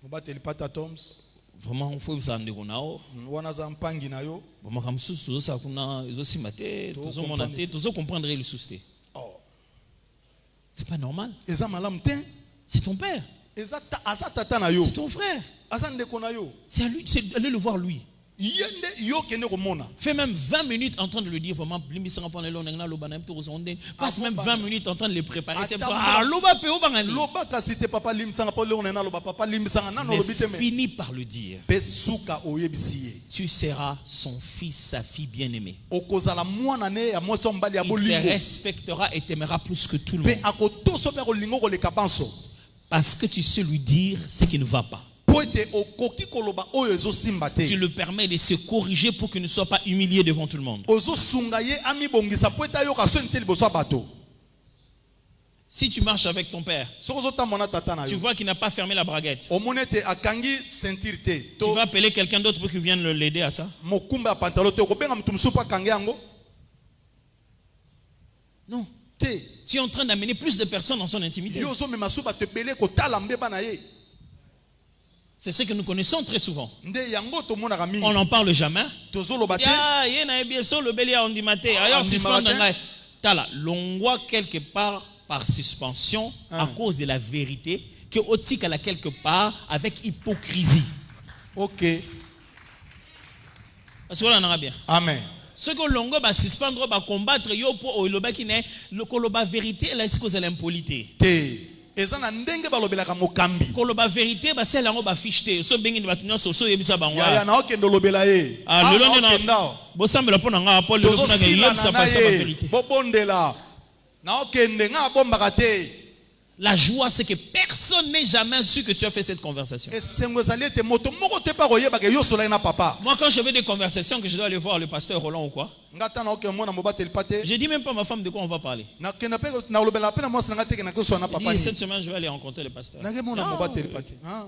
mobateli pate Toms vraiment, il faut que ça ande konao. wana za mpangi na yo Vraiment, comme ça, tout ça, kuna, ils ont simate, tout monde a tout ça comprendre le souci. oh C'est pas normal. eza malamu te C'est ton père, aza tata na yo c'est ton frère. aza ndeko na yo C'est à lui, c'est aller le voir lui. ye nde yo kende komona Fais même 20 minutes en train de le dire vraiment. Passe même 20 minutes en train de les préparer. loba kasi te papa limisanga po leo na loba papa limisanga nano lobi te Mais me finis par le dire. pe suka oyebisi ye Tu seras son fils, sa fille bien-aimée. okozala mwana ne ya mwasi to mbali ya Il te bolingo respectera et t'aimera plus que tout le pe monde. akotoso pe kolingo koleka banso Parce que tu sais lui dire ce qui ne va pas. po ete okoki koloba oyo ezosimba Tu te le permets de se corriger pour qu'il ne soit pas humilié devant tout le monde. ozosunga ye amibongisa po ete ayoka soni te liboso ya bato Si tu marches avec ton père, soki ozotambola na tata na tu yo vois qu'il n'a pas fermé la braguette. omoni ete akangi ceinture te Tu to vas appeler quelqu'un d'autre pour qu'il vienne l'aider à ça? mokumba ya pantalo te okobenga motu mosusu po akangi yango Non. te Tu es en train d'amener plus de personnes dans son intimité. yo ozomema so bato ebele kotala mbeba na ye C'est ce que nous connaissons très souvent. nde yango tomonaka On mingi n'en parle jamais. tozoloba te Ah, il y a bien sûr le bélier en dimaté. Ailleurs, on suspend dit matin. Tala, l'on voit quelque part par suspension à cause de la vérité que Otik a quelque part avec hypocrisie. ok Parce que là, on en a bien. amen Ce que l'on va suspendre, va combattre, yo pour le bas qui n'est le koloba vérité, là, c'est que c'est l'impolité. te eza na ndenge balobelaka mokambi Koloba vérité, bah c'est là on va ficheter. So bengi ba tunyo so yebisa yaya bangwa. na okende olobela ye Ah, le long okenda de bosambela pona nga Paul le funa tozosila yebisa na pas sa ye vérité. bobondela na okende nga abombaka te La joie, c'est que personne n'est jamais su que tu as fait cette conversation. esengo ezali ete moto moko te pa koyebaka yo osolaki na papa Moi, quand je fais des conversations, que je dois aller voir le pasteur Roland ou quoi, nga ta na okende mona mobateli pa te je dis même pas à ma femme de quoi on va parler. nakenda mpe naolobela mpe na mwasi na nga teke nakoswana na Je papa dis, nini cette semaine, je vais aller rencontrer le pasteur. nake mona Non, mobateli pa te Ah.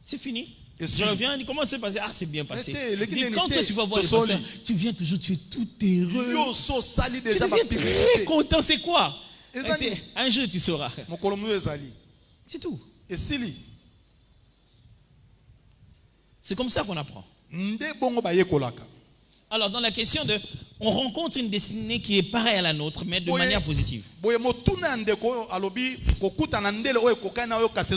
c'est fini. Et Je si- reviens, il dit, comment c'est passé? Ah, c'est bien passé. Mais t'es, Dis, quand toi tu vas voir le Tosoli. pasteur, tu viens toujours, tu es tout heureux. yo so osali Tu deja deviens très bapublicité content, c'est quoi? Et ça dit- Un jour, tu sauras. mokolo moyo ezali C'est tout. esili C'est comme ça qu'on apprend. nde bongo bayekolaka Alors, dans la question de, on rencontre une destinée qui est pareille à la nôtre, mais de Oui. manière positive. boye motuna ya ndeko oyo alobi kokutana ndele oyo ekokani na yo kasi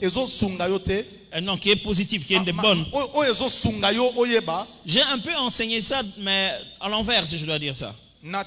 ezosunga yo te Non, qui est positive, qui est de bonne. oyo ezosunga yo oyeba J'ai un peu enseigné ça, mais à l'envers, si je dois dire ça. na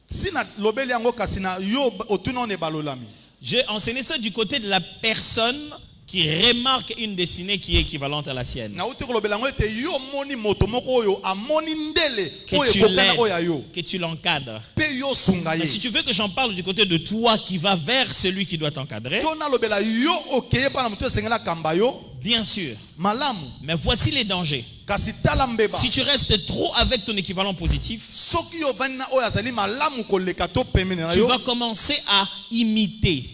si na lobeli yango kasi na yo otuna one balolami J'ai enseigné ça du côté de la personne qui remarque une destinée qui est équivalente à la sienne. nauti kolobela yango ete yo omoni moto moko oyo amoni ndele Que oyo tu ekokana oyo ya yo l'aides, que tu l'encadres. mpe yo osunga Mais si ye tu veux que j'en parle du côté de toi qui va vers celui qui doit t'encadrer, to nalobela yo okeye mpa na moto esengeli akamba yo bien sûr. malamu Mais voici les dangers. kasi tala mbeba Si tu restes trop avec ton équivalent positif, soki yo ovandi na oyo azali malamu koleka to pembeni na tu yo vas commencer à imiter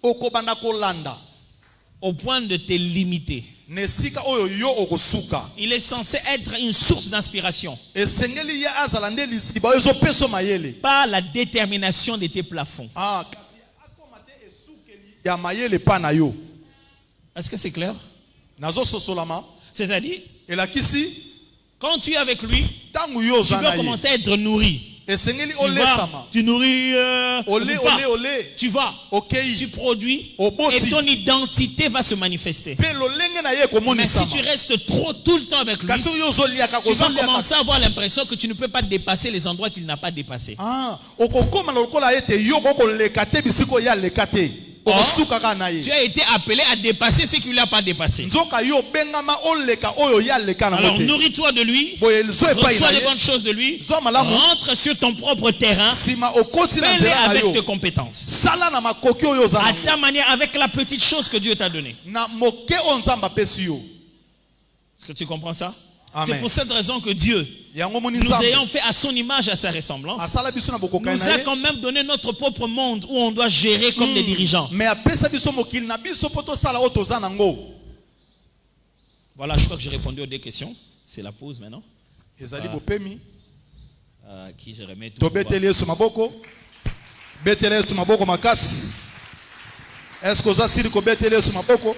okobanda kolanda au point de te limiter. na esika oyo yo okosuka Il est censé être une source d'inspiration, esengeli ye azala nde liziba oyo ezopesa mayele pas la détermination de tes plafonds. kasi akoma te esukeli ya mayele pa na yo Est-ce que c'est clair? nazososolama C'est-à-dire, elakisi quand tu es avec lui, ntango yo tu oza vas na ye commencer à être nourri. esengeli Tu vas, olesama tu nourris, olé ou pas. olé olé Tu vas, okei tu produis, Oboti. et ton identité va se manifester. pe lolenge na ye Mais si komonisama tu restes trop tout le temps avec lui, kasi yo zoliaka tu vas kozoliaka commencer à avoir l'impression que tu ne peux pas dépasser les endroits qu'il n'a pas dépassés. ah okokoma lokola ete yo kokoleka te bisiko ya leka te okosuka kaka na Tu ye as été appelé à dépasser ce qu'il n'a pas dépassé. nzoka yo bengama oleka oyo ya leka na Alors mote nourris-toi de lui, boye zo epai reçois na les ye bonnes choses de lui, zo malamu rentre sur ton propre terrain, sima okoti na fais-les nzela na avec tes yo compétences. sala na makoki oyo oza À nango ta manière, avec la petite chose que Dieu t'a donnée. na moke oyo nzambe apesi yo Est-ce que tu comprends ça? Amen. C'est pour cette raison que Dieu, yango moni nous nzambe ayant fait à son image, à sa ressemblance, asala biso na bokokai nous na a ye quand même donné notre propre monde où on doit gérer comme des dirigeants. mais apesa biso mokili na biso mpo tosala oyo toza nango Voilà, je crois que j'ai répondu aux deux questions. C'est la pause maintenant. ezali bopemi Qui je remets tout. tobeteli yesu maboko beteli yesu maboko makasi est-ce que oza sili kobeteli yesu maboko